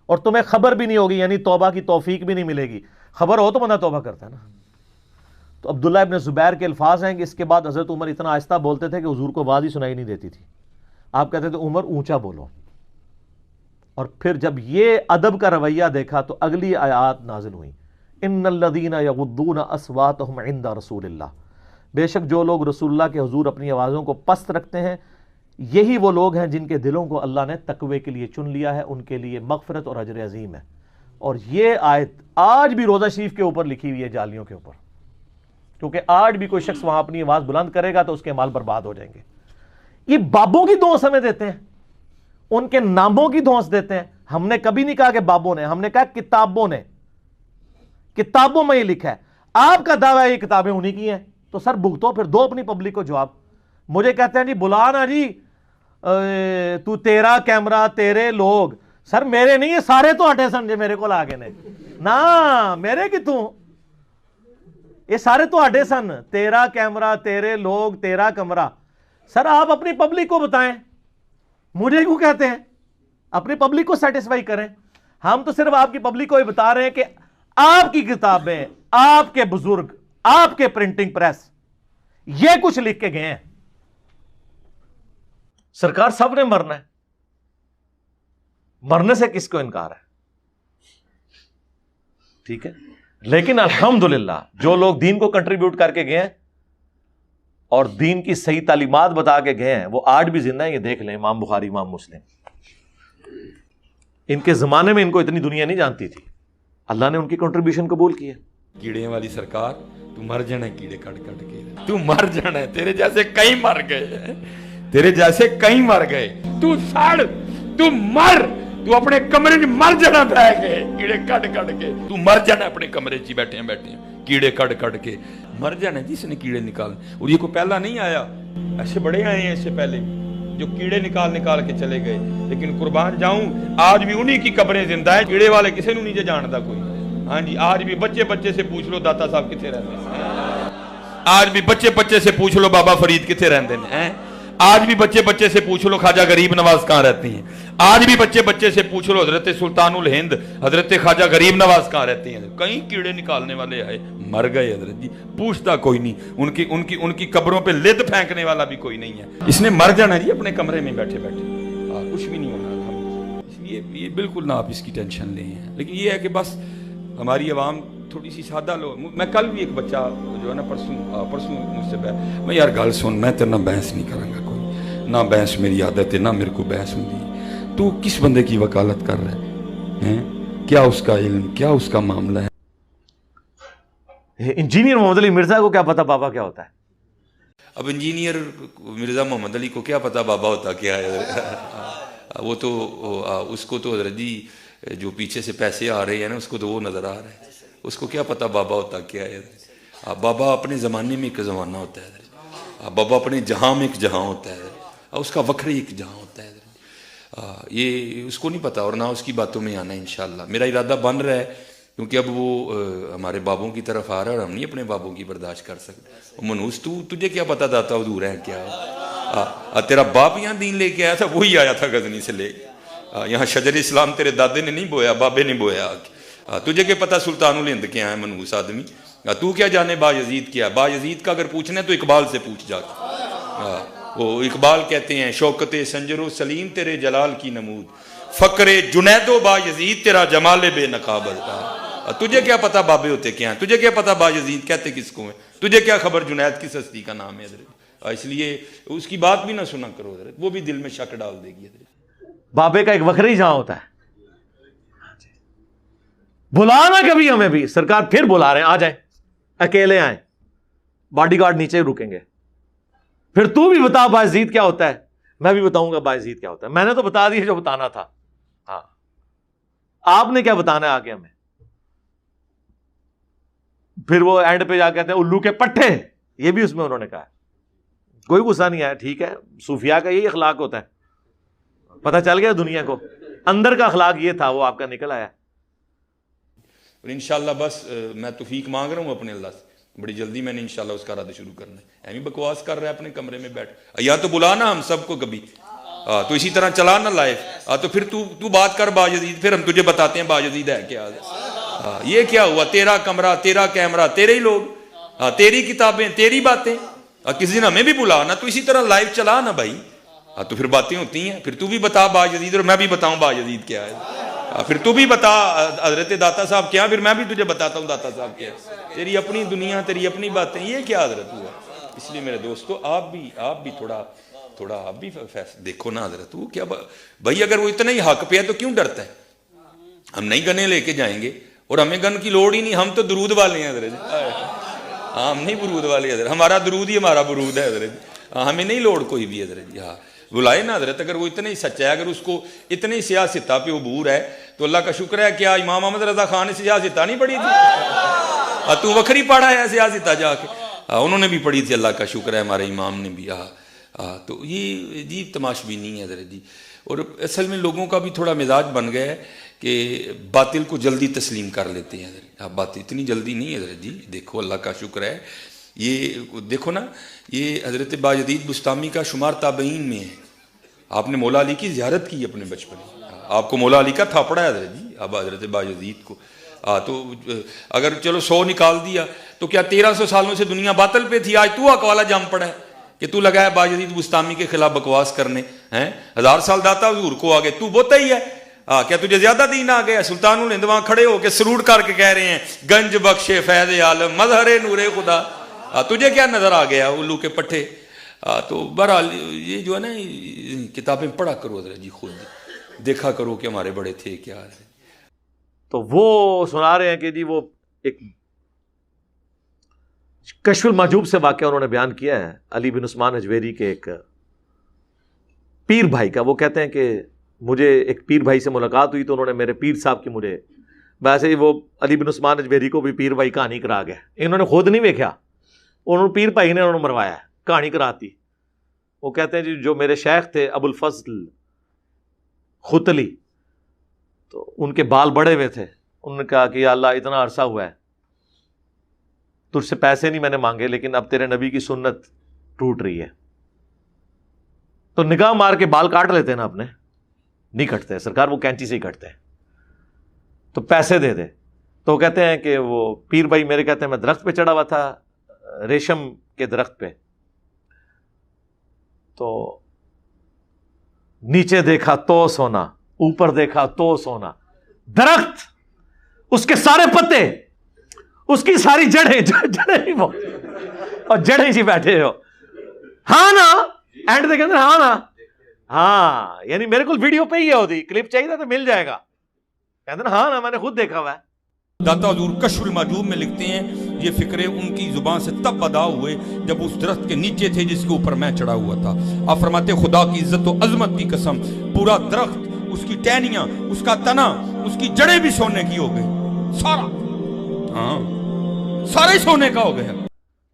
اور تمہیں خبر بھی نہیں ہوگی، یعنی توبہ کی توفیق بھی نہیں ملے گی. خبر ہو تو بندہ توبہ کرتا ہے نا. تو عبداللہ ابن زبیر کے الفاظ ہیں کہ اس کے بعد حضرت عمر اتنا آہستہ بولتے تھے کہ حضور کو آواز ہی سنائی نہیں دیتی تھی. آپ کہتے تھے عمر اونچا بولو. اور پھر جب یہ ادب کا رویہ دیکھا تو اگلی آیات نازل ہوئیں ان الذین یغضون اصواتهم عند رسول اللہ، بے شک جو لوگ رسول اللہ کے حضور اپنی آوازوں کو پست رکھتے ہیں یہی وہ لوگ ہیں جن کے دلوں کو اللہ نے تقوی کے لیے چن لیا ہے، ان کے لیے مغفرت اور اجر عظیم ہے. اور یہ آیت آج بھی روضہ شریف کے اوپر لکھی ہوئی ہے، جالیوں کے اوپر، کیونکہ آج بھی کوئی شخص وہاں اپنی آواز بلند کرے گا تو اس کے مال برباد ہو جائیں گے. یہ بابوں کی دھونس ہمیں دیتے ہیں، ان کے ناموں کی دھونس دیتے ہیں. ہم نے کبھی نہیں کہا کہ بابوں نے، ہم نے کہا کتابوں نے. کتابوں میں یہ لکھا ہے. آپ کا دعویٰ یہ کتابیں انہی کی ہیں، تو سر بھگتو پھر دو اپنی پبلک کو جواب. مجھے کہتے ہیں جی بلا نا جی تو تیرا کیمرہ تیرے لوگ. سر میرے نہیں, یہ سارے تو ہٹے سن جے میرے کو آ گئے نے نا, میرے کتوں, یہ سارے تو ہٹے سن. تیرا کیمرہ تیرے لوگ تیرا کمرہ. سر آپ اپنی پبلک کو بتائیں, مجھے کیوں کہتے ہیں؟ اپنی پبلک کو سیٹسفائی کریں. ہم تو صرف آپ کی پبلک کو یہ بتا رہے ہیں کہ آپ کی کتابیں, آپ کے بزرگ, آپ کے پرنٹنگ پریس یہ کچھ لکھ کے گئے ہیں. سرکار سب نے مرنا ہے, مرنے سے کس کو انکار ہے؟ ٹھیک ہے, لیکن الحمدللہ جو لوگ دین کو کنٹریبیوٹ کر کے گئے ہیں اور دین کی صحیح تعلیمات بتا کے گئے ہیں وہ آج بھی زندہ ہیں. یہ دیکھ لیں امام بخاری, امام مسلم, ان کے زمانے میں ان کو اتنی دنیا نہیں جانتی تھی, اللہ نے ان کی کنٹریبیوشن قبول کی ہے. کیڑے والی سرکار, تو مر جانا ہے کیڑے کٹ کٹ کے, تو مر جانا ہے, تیرے جیسے کئی مر گئے, تیرے جیسے کئی مر گئے, تو سڑ, تو مر, تو اپنے کمرے میں مر جانا بہ گئے کیڑے کٹ کٹ کے, تو مر جانا اپنے کمرے چ بیٹھے ہیں کیڑے کٹ کٹ کے مر جانا. جس نے کیڑے نکال, اور یہ کوئی پہلا نہیں آیا, ایسے بڑے آئے ہیں اس سے پہلے جو کیڑے نکال کے چلے گئے, لیکن قربان جاؤں آج بھی انہی کی قبریں زندہ ہیں. کیڑے والے کسی نو نہیں جانتا کوئی. ہاں جی, آج بھی بچے سے پوچھ لو داتا صاحب کتنے رہتے ہیں, آج بھی بچے سے پوچھ لو بابا فرید کتنے رہتے ہیں, آج بھی بچے سے پوچھ لو خواجہ غریب نواز کہاں رہتی ہیں, آج بھی بچے سے پوچھ لو حضرت سلطان الہند حضرت خواجہ غریب نواز کہاں رہتی ہیں. کئی کیڑے نکالنے والے آئے, مر گئے حضرت جی, پوچھتا کوئی نہیں, ان کی قبروں پہ لد پھینکنے والا بھی کوئی نہیں ہے. اس نے مر جانا جی اپنے کمرے میں بیٹھے کچھ بھی نہیں ہونا. اس لیے یہ بالکل نہ آپ اس کی ٹینشن لیں ہیں, لیکن یہ ہے کہ بس ہماری عوام تھوڑی سی سادہ لوگ. میں کل بھی ایک بچہ جو ہے نا پرسوں مجھ سے میں یار گل سن, میں تیرے نہ بحث نہیں کروں گا, کوئی نہ بحث میری عادت ہے, نہ میرے کو بحث ہوتی. تو کس بندے کی وکالت کر رہا ہے, کیا اس کا علم, کیا اس کا معاملہ ہے. انجینئر محمد علی مرزا کو کیا پتا بابا کیا ہوتا ہے؟ اب انجینئر مرزا محمد علی کو کیا پتا بابا ہوتا کیا ہے. وہ تو اس کو تو حضرت جی جو پیچھے سے پیسے آ رہے ہیں نا, اس کو تو وہ نظر آ رہا ہے, اس کو کیا پتا بابا ہوتا کیا ہے. بابا اپنے زمانے میں ایک زمانہ ہوتا ہے, بابا اپنے جہاں میں ایک جہاں ہوتا ہے, اس کا وکھرے ایک جہاں ہوتا ہے. یہ اس کو نہیں پتا, اور نہ اس کی باتوں میں آنا ہے. انشاءاللہ میرا ارادہ بن رہا ہے, کیونکہ اب وہ ہمارے بابوں کی طرف آ رہا ہے اور ہم نہیں اپنے بابوں کی برداشت کر سکتے. منوس تجھے کیا پتا داتا حضور ہے کیا, تیرا باپ یہاں دین لے کے آیا تھا, وہی آیا تھا غزنی سے لے کے, یہاں شجر اسلام تیرے دادے نے نہیں بویا, بابے نے بویا. تجھے کیا پتا سلطان الہند کیا ہے منوس آدمی, تو کیا جانے با یزید کیا. با یزید کا اگر پوچھنا ہے تو اقبال سے پوچھ جا کے. وہ اقبال کہتے ہیں شوکت سنجر و سلیم تیرے جلال کی نمود, فقر جنید و با یزید تیرا جمال بے نقابل. تجھے کیا پتا بابے ہوتے کیا ہیں, تجھے کیا پتا با یزید کہتے کس کو ہیں, تجھے کیا خبر جنید کس ہستی کا نام ہے حضرت. اس لیے اس کی بات بھی نہ سنا کرو حضرت, وہ بھی دل میں شک ڈال دے گی حضرت. بابے کا ایک وکھری جہاں ہوتا ہے. بلانا کبھی ہمیں بھی, سرکار پھر بلا رہے ہیں, آ جائیں, اکیلے آئیں, باڈی گارڈ نیچے رکیں گے. پھر تو بھی بتا بايزيد کیا ہوتا ہے, میں بھی بتاؤں گا بايزيد کیا ہوتا ہے. میں نے تو بتا دیا جو بتانا تھا, ہاں آپ نے کیا بتانا ہے آگے ہمیں. پھر وہ اینڈ پہ جا کہتے ہیں الو کے پٹھے, یہ بھی اس میں انہوں نے کہا. کوئی غصہ نہیں آیا, ٹھیک ہے, صوفیاء کا یہی اخلاق ہوتا ہے. پتہ چل گیا دنیا کو, اندر کا اخلاق یہ تھا, وہ آپ کا نکل آیا. اور انشاءاللہ بس میں توفیق مانگ رہا ہوں اپنے اللہ سے, بڑی جلدی میں نے انشاءاللہ اس کا رد شروع کرنا ہے. ایمی بکواس کر رہا ہے اپنے کمرے میں بیٹھ, یا تو بلانا ہم سب کو کبھی, تو اسی طرح چلا نہ لائف, تو پھر تو بات کر بايزيد, پھر ہم تجھے بتاتے ہیں بايزيد ہے کیا. یہ کیا ہوا, تیرا کمرہ تیرا کیمرہ تیرے ہی لوگ, تیری کتابیں تیری باتیں, کسی دن ہمیں بھی بلانا, تو اسی طرح لائف چلا نا بھائی, تو پھر باتیں ہوتی ہیں. پھر تو بھی بتا بايزيد اور میں بھی بتاؤں بايزيد کیا ہے. پھر تو بھی بتا حضرت داتا صاحب کیا, پھر میں بھی تجھے بتاتا ہوں داتا صاحب کیا. تیری اپنی دنیا, تیری اپنی باتیں, یہ کیا حضرت ہوا. اس لیے میرے دوستو آپ بھی تھوڑا آپ بھی دیکھو نا حضرت, وہ کیا بھائی, اگر وہ اتنا ہی حق پہ ہے تو کیوں ڈرتا ہے. ہم نہیں گنے لے کے جائیں گے, اور ہمیں گن کی لوڑ ہی نہیں, ہم تو درود والے ہیں حضرت. ہم نہیں برود والے حضرت, ہمارا درود ہی ہمارا برود ہے حضرت, ہمیں نہیں لوڑ کوئی بھی حضرت. ہاں بلائے نا حضرت, اگر وہ اتنا ہی سچا ہے, اگر اس کو اتنے ہی سیاستہ پہ عبور ہے, تو اللہ کا شکر ہے. کیا امام احمد رضا خان نے سیاستہ نہیں پڑھی تھی, تو وکھری پڑھا ہے سیاستہ جا کے, انہوں نے بھی پڑھی تھی, اللہ کا شکر ہے ہمارے امام نے بھی. تو یہ جی تماشبینی ہے حضرت جی. اور اصل میں لوگوں کا بھی تھوڑا مزاج بن گیا ہے کہ باطل کو جلدی تسلیم کر لیتے ہیں حضرت. بات اتنی جلدی نہیں ہے حضرت جی. دیکھو اللہ کا شکر ہے، یہ دیکھو نا، یہ حضرت باجدید بستامی کا شمار تابعین میں ہے. آپ نے مولا علی کی زیارت کی اپنے بچپن میں، آپ کو مولا علی کا تھاپڑا ہے حضرت جی. اب حضرت باجدید کو تو اگر چلو 100 نکال دیا تو کیا 1300 سالوں سے دنیا باطل پہ تھی؟ آج تو اکوالا جم پڑا ہے کہ تو لگا ہے باجدید بستامی کے خلاف بکواس کرنے ہیں. 1000 سال داتا حضور کو آگے تو بوتا ہی ہے. کیا تجھے زیادہ دین آ گیا؟ سلطان الہند وہاں کھڑے ہو کے سروڑ کر کے کہہ رہے ہیں گنج بخشے فیض عالم مظہر نور خدا. تجھے کیا نظر آ گیا الو کے پٹھے؟ تو بہرحال یہ جو ہے نا کتابیں پڑھا کرو حضرت جی، خود دیکھا کرو کہ ہمارے بڑے تھے کیا ہے. تو وہ سنا رہے ہیں کہ جی وہ ایک کشف المحجوب سے واقعہ انہوں نے بیان کیا ہے علی بن عثمان اجویری کے ایک پیر بھائی کا. وہ کہتے ہیں کہ مجھے ایک پیر بھائی سے ملاقات ہوئی تو انہوں نے میرے پیر صاحب کی مجھے ویسے ہی وہ علی بن عثمان اجویری کو بھی پیر بھائی کہانی کرا گیا. انہوں نے خود نہیں دیکھا، انہوں نے پیر بھائی نے انہوں نے مروایا کہانی کراتی. وہ کہتے ہیں جی جو میرے شیخ تھے ابو الفضل ختلی، تو ان کے بال بڑے ہوئے تھے. انہوں نے کہا کہ یا اللہ اتنا عرصہ ہوا ہے تجھ سے پیسے نہیں میں نے مانگے، لیکن اب تیرے نبی کی سنت ٹوٹ رہی ہے تو نگاہ مار کے بال کاٹ لیتے ہیں نا اپنے. نہیں کٹتے سرکار، وہ کینچی سے ہی کٹتے ہیں، تو پیسے دے دے. تو وہ کہتے ہیں کہ وہ پیر بھائی میرے کہتے ہیں میں درخت پہ چڑھا ہوا تھا، ریشم کے درخت پہ، تو نیچے دیکھا تو سونا، اوپر دیکھا تو سونا. درخت، اس کے سارے پتے، اس کی ساری جڑیں ہی وہ، اور جڑیں ہی بیٹھے ہو. ہاں نا اینڈ دے کے اندر ہاں نا، ہاں یعنی میرے کو ویڈیو پہ ہی ہے ہوتی، کلپ چاہیے تو مل جائے گا. کہتے ہیں ہاں نا میں نے خود دیکھا ہوا ہے. داتا حضور کشف المحجوب میں لکھتے ہیں یہ فکرے ان کی زبان سے تب ادا ہوئے جب اس درخت کے نیچے تھے جس کے اوپر میں چڑھا ہوا تھا. آپ فرماتے خدا کی عزت و عظمت کی قسم پورا درخت، اس کی ٹہنیاں، اس کا تنا، اس کی جڑیں بھی سونے کی ہو گئی، سارا، ہاں سارا ہی سونے کا ہو گیا.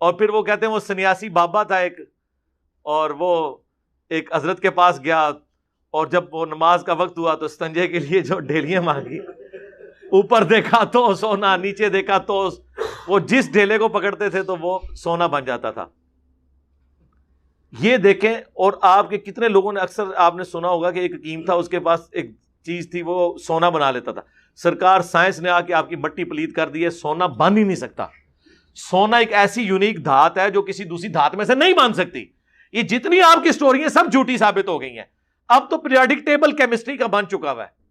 اور پھر وہ کہتے ہیں وہ سنیاسی بابا تھا ایک، اور وہ ایک حضرت کے پاس گیا، اور جب وہ نماز کا وقت ہوا تو استنجے کے لیے جو ڈھیلیاں مانگی، اوپر دیکھا تو سونا، نیچے دیکھا تو وہ جس ڈھیلے کو پکڑتے تھے تو وہ سونا بن جاتا تھا. یہ دیکھیں. اور آپ کے کتنے لوگوں نے اکثر آپ نے سنا ہوگا کہ ایک حکیم تھا، اس کے پاس ایک چیز تھی وہ سونا بنا لیتا تھا. سرکار سائنس نے آ کے آپ کی مٹی پلید کر دی ہے، سونا بن ہی نہیں سکتا. سونا ایک ایسی یونیک دھات ہے جو کسی دوسری دھات میں سے نہیں بن سکتی. یہ جتنی آپ کی سٹوری ہیں سب جھوٹی ثابت ہو گئی ہیں. اب تو پیریوڈک ٹیبل کیمسٹری کا بن چکا ہوا ہے،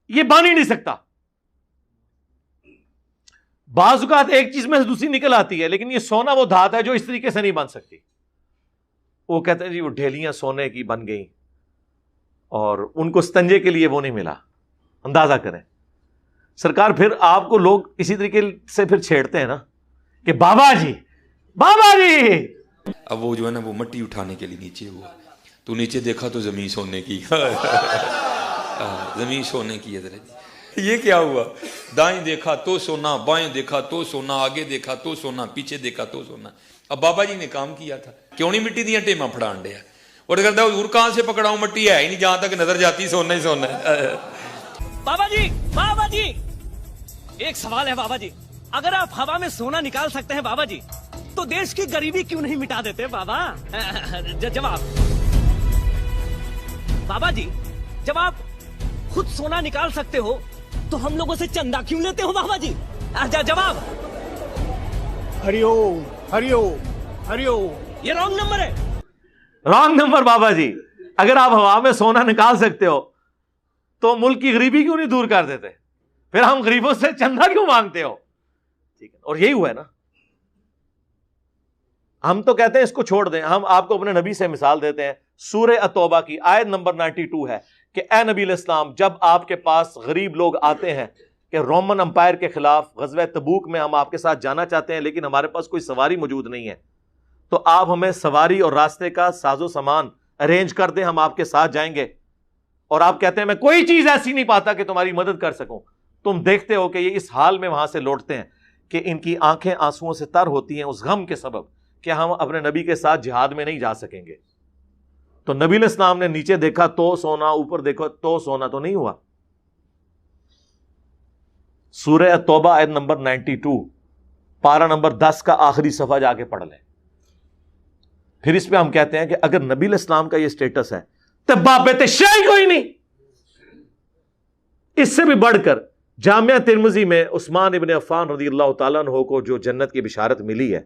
یہ بن ہی نہیں سکتا. بعض اوقات ایک چیز میں سے دوسری نکل آتی ہے، لیکن یہ سونا وہ دھات ہے جو اس طریقے سے نہیں بن سکتی. وہ کہتے ہیں جی وہ ڈھیلیاں سونے کی بن گئی، اور ان کو استنجے کے لیے وہ نہیں ملا. اندازہ کریں سرکار. پھر آپ کو لوگ اسی طریقے سے پھر چھیڑتے ہیں نا کہ بابا جی بابا جی. اب وہ جو ہے نا وہ مٹی اٹھانے کے لیے نیچے ہوا، تو نیچے دیکھا تو زمین سونے کی، زمین سونے کی ہے حضرت جی. یہ کیا ہوا؟ دائیں دیکھا تو سونا، بائیں دیکھا تو سونا، آگے دیکھا تو سونا، پیچھے دیکھا تو سونا. اب بابا جی نے کام کیا تھا، کیوں نہیں مٹی دیا ٹیما پھڑان ڈیا، اور کرتا حضور کہاں سے پکڑاؤں، مٹی ہے ہی نہیں، جہاں تک نظر جاتی سونا ہی سونا ہے. بابا جی ایک سوال ہے بابا جی، اگر آپ ہوا میں سونا نکال سکتے ہیں بابا جی تو دیش کی غریبی کیوں نہیں مٹا دیتے بابا؟ جواب بابا جی، جب آپ خود سونا نکال سکتے ہو تو ہم لوگوں سے چندہ کیوں لیتے ہو بابا جی؟ جواب ہری اوم ہری اوم ہری اوم. یہ رانگ نمبر ہے. رانگ نمبر بابا جی. اگر آپ ہوا میں سونا نکال سکتے ہو تو ملک کی غریبی کیوں نہیں دور کر دیتے؟ پھر ہم غریبوں سے چندہ کیوں مانگتے ہو؟ ٹھیک ہے. اور یہی ہوا ہے نا. ہم تو کہتے ہیں اس کو چھوڑ دیں. ہم آپ کو اپنے نبی سے مثال دیتے ہیں. سورہ التوبہ کی آیت نمبر 92 ہے کہ اے نبی علیہ السلام، جب آپ کے پاس غریب لوگ آتے ہیں کہ رومن امپائر کے خلاف غزوہ تبوک میں ہم آپ کے ساتھ جانا چاہتے ہیں لیکن ہمارے پاس کوئی سواری موجود نہیں ہے، تو آپ ہمیں سواری اور راستے کا ساز و سامان ارینج کر دیں، ہم آپ کے ساتھ جائیں گے. اور آپ کہتے ہیں میں کوئی چیز ایسی نہیں پاتا کہ تمہاری مدد کر سکوں. تم دیکھتے ہو کہ یہ اس حال میں وہاں سے لوٹتے ہیں کہ ان کی آنکھیں آنسوؤں سے تر ہوتی ہیں اس غم کے سبب کہ ہم اپنے نبی کے ساتھ جہاد میں نہیں جا سکیں گے. تو نبی علیہ السلام نے نیچے دیکھا تو سونا, اوپر دیکھو تو سونا, تو نہیں ہوا. سورہ توبہ آیت نمبر 92 پارہ نمبر 10 کا آخری صفحہ جا کے پڑھ لیں. پھر اس پہ ہم کہتے ہیں کہ اگر نبی علیہ السلام کا یہ سٹیٹس ہے تو بابت شیء کوئی نہیں. اس سے بھی بڑھ کر جامعہ ترمذی میں عثمان ابن عفان رضی اللہ تعالیٰ عنہ کو جو جنت کی بشارت ملی ہے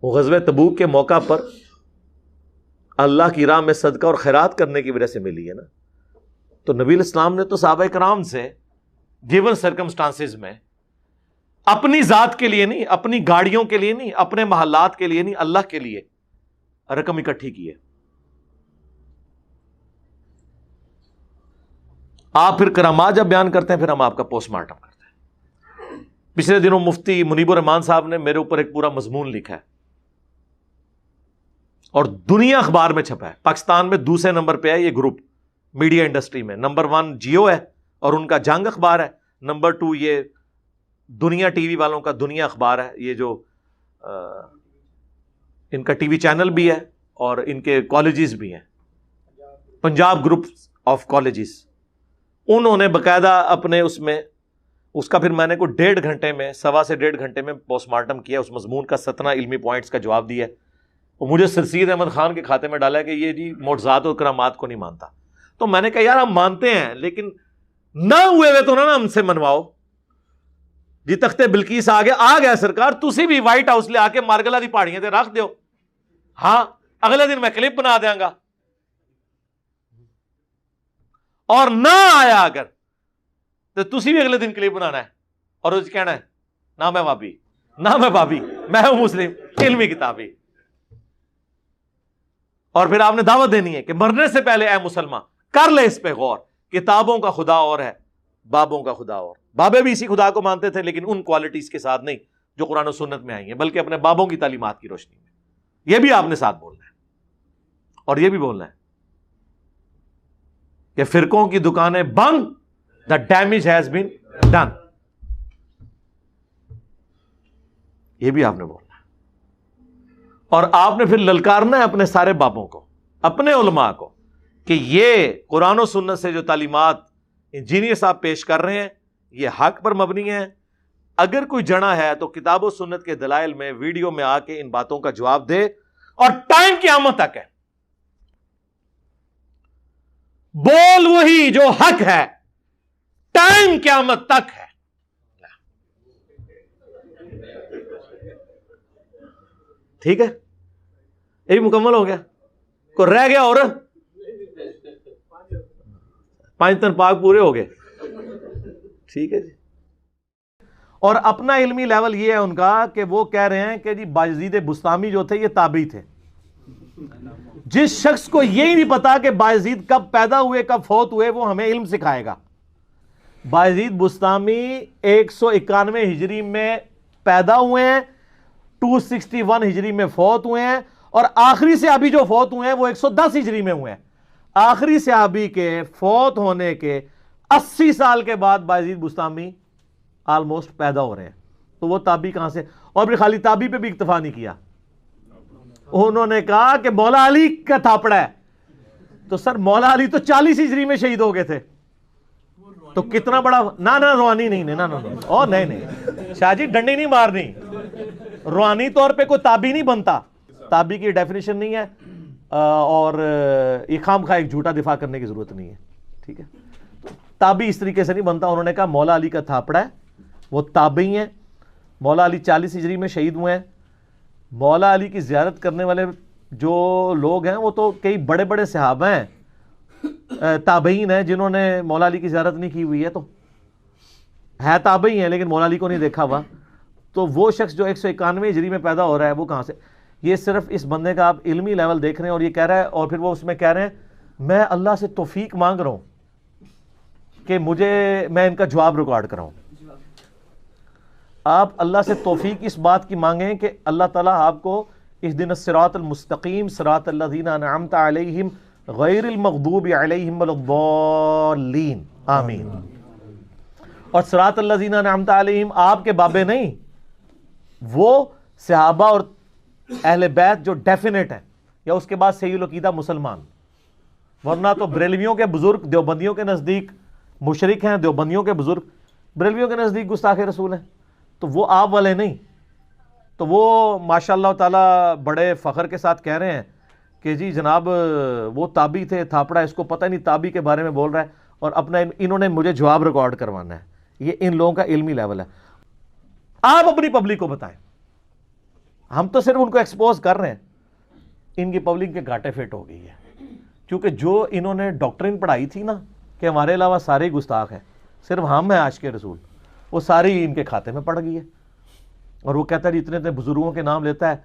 وہ غزوہ تبوک کے موقع پر اللہ کی راہ میں صدقہ اور خیرات کرنے کی وجہ سے ملی ہے نا. تو نبی علیہ السلام نے تو صحابہ کرام سے گیون سرکمسٹانسز میں اپنی ذات کے لیے نہیں, اپنی گاڑیوں کے لیے نہیں, اپنے محلات کے لیے نہیں, اللہ کے لیے رقم اکٹھی کی ہے. آپ پھر کرامات جب بیان کرتے ہیں پھر ہم آپ کا پوسٹ مارٹم کرتے ہیں. پچھلے دنوں مفتی منیب الرحمان صاحب نے میرے اوپر ایک پورا مضمون لکھا ہے اور دنیا اخبار میں چھپا ہے. پاکستان میں دوسرے نمبر پہ ہے یہ گروپ میڈیا انڈسٹری میں. نمبر 1 جیو ہے اور ان کا جنگ اخبار ہے. نمبر 2 یہ دنیا ٹی وی والوں کا دنیا اخبار ہے. یہ جو ان کا ٹی وی چینل بھی ہے اور ان کے کالجز بھی ہیں, پنجاب گروپ آف کالجز. انہوں نے باقاعدہ اپنے اس کا پھر میں نے کوئی 1.5 گھنٹے میں 1.25 سے 1.5 گھنٹے میں پوسٹ مارٹم کیا. اس مضمون کا 17 علمی پوائنٹس کا جواب دیا ہے. اور مجھے سرسید احمد خان کے کھاتے میں ڈالا ہے کہ یہ جی معجزات اور کرامات کو نہیں مانتا. تو میں نے کہا یار ہم مانتے ہیں لیکن نہ ہوئے ہوئے تو نہ ہم سے منواؤ. جی تختے بلقیس آ گیا سرکار, تسی بھی وائٹ ہاؤس لے آ کے مارگلا دی پہاڑیاں تے رکھ دیو. ہاں اگلے دن میں کلپ بنا دیاں گا. اور نہ آیا اگر تو تسی بھی اگلے دن کلپ بنانا ہے اور اس کہنا ہے نہ میں وابی نہ میں بابی, میں ہوں مسلم علمی کتابی. اور پھر آپ نے دعوت دینی ہے کہ مرنے سے پہلے اے مسلمان کر لے اس پہ غور. کتابوں کا خدا اور ہے, بابوں کا خدا اور. بابے بھی اسی خدا کو مانتے تھے لیکن ان کوالٹیز کے ساتھ نہیں جو قرآن و سنت میں آئی ہیں, بلکہ اپنے بابوں کی تعلیمات کی روشنی میں. یہ بھی آپ نے ساتھ بولنا ہے اور یہ بھی بولنا ہے کہ فرقوں کی دکانیں بند, the damage has been done. یہ بھی آپ نے بولنا ہے. اور آپ نے پھر للکارنا ہے اپنے سارے بابوں کو, اپنے علماء کو, کہ یہ قرآن و سنت سے جو تعلیمات انجینئر صاحب پیش کر رہے ہیں یہ حق پر مبنی ہے. اگر کوئی جنا ہے تو کتاب و سنت کے دلائل میں ویڈیو میں آ کے ان باتوں کا جواب دے, اور ٹائم قیامت تک ہے. بول وہی جو حق ہے, ٹائم قیامت تک ہے. ٹھیک ہے, یہ بھی مکمل ہو گیا. کوئی رہ گیا اور 5 تن پاک پورے ہو گئے. ٹھیک ہے جی. اور اپنا علمی لیول یہ ہے ان کا کہ وہ کہہ رہے ہیں کہ جی بایزید بستامی جو تھے یہ تابعی تھے. جس شخص کو یہی نہیں پتا کہ بایزید کب پیدا ہوئے کب فوت ہوئے وہ ہمیں علم سکھائے گا. بایزید بستامی 191 ہجری میں پیدا ہوئے ہیں, 261 ہجری میں فوت ہوئے ہیں, اور آخری صحابی جو فوت ہوئے ہیں وہ 110 ہجری میں ہوئے ہیں. آخری صحابی کے فوت ہونے کے 80 سال کے بعد بایزید بستامی آلموسٹ پیدا ہو رہے ہیں. تو وہ تابعی کہاں سے؟ اور بھی خالی تابعی پہ بھی اکتفا نہیں کیا, انہوں نے کہا کہ مولا علی کا تھاپڑا ہے. تو سر مولا علی تو 40 ہجری میں شہید ہو گئے تھے, تو کتنا بڑا نہ روحانی نہیں نہیں شاہ جی ڈنڈی نہیں مارنی. روحانی طور پہ کوئی تابعی نہیں بنتا, تابعی کی ڈیفینیشن نہیں ہے, اور یہ خام خواہ ایک جھوٹا دفاع کرنے کی ضرورت نہیں ہے. ٹھیک ہے, تابعی اس طریقے سے نہیں بنتا. انہوں نے کہا مولا علی کا تھاپڑا ہے, وہ تابعی ہیں. مولا علی 40 ہجری میں شہید ہوئے ہیں. مولا علی کی زیارت کرنے والے جو لوگ ہیں وہ تو کئی بڑے بڑے صحابہ ہیں, تابعین ہیں جنہوں نے مولا علی کی زیارت نہیں کی ہوئی ہے, تو ہے تابعی ہیں لیکن مولا علی کو نہیں دیکھا ہوا. تو وہ شخص جو 191 ہجری میں پیدا ہو رہا ہے وہ کہاں سے؟ یہ صرف اس بندے کا آپ علمی لیول دیکھ رہے ہیں, اور یہ کہہ رہا ہے, اور پھر وہ اس میں کہہ رہے ہیں میں اللہ سے توفیق مانگ رہا ہوں کہ میں ان کا جواب ریکارڈ کراؤں. آپ اللہ سے توفیق اس بات کی مانگیں کہ اللہ تعالیٰ آپ کو اہدنا الصراط المستقیم صراط الذین انعمت علیہم غیر المغضوب علیہم ولا الضالین آمین. اور صراط الذین انعمت علیہم آپ کے بابے نہیں, وہ صحابہ اور اہل بیت جو ڈیفینیٹ ہے، یا اس کے بعد صحیح العقیدہ مسلمان، ورنہ تو بریلویوں کے بزرگ دیوبندیوں کے نزدیک مشرک ہیں، دیوبندیوں کے بزرگ بریلویوں کے نزدیک گستاخ رسول ہیں، تو وہ آپ والے نہیں. تو وہ ماشاء اللہ تعالیٰ بڑے فخر کے ساتھ کہہ رہے ہیں کہ جی جناب وہ تابی تھے، تھاپڑا اس کو پتہ نہیں تابی کے بارے میں بول رہا ہے، اور اپنا انہوں نے مجھے جواب ریکارڈ کروانا ہے. یہ ان لوگوں کا علمی لیول ہے. آپ اپنی پبلک کو بتائیں، ہم تو صرف ان کو ایکسپوز کر رہے ہیں. ان کی پبلک کے گھاٹے فٹ ہو گئی ہے، کیونکہ جو انہوں نے ڈاکٹرین پڑھائی تھی نا کہ ہمارے علاوہ سارے گستاخ ہیں، صرف ہم ہیں عاشق رسول، وہ ساری ان کے کھاتے میں پڑ گئی ہے. اور وہ کہتا ہے اتنے اتنے بزرگوں کے نام لیتا ہے،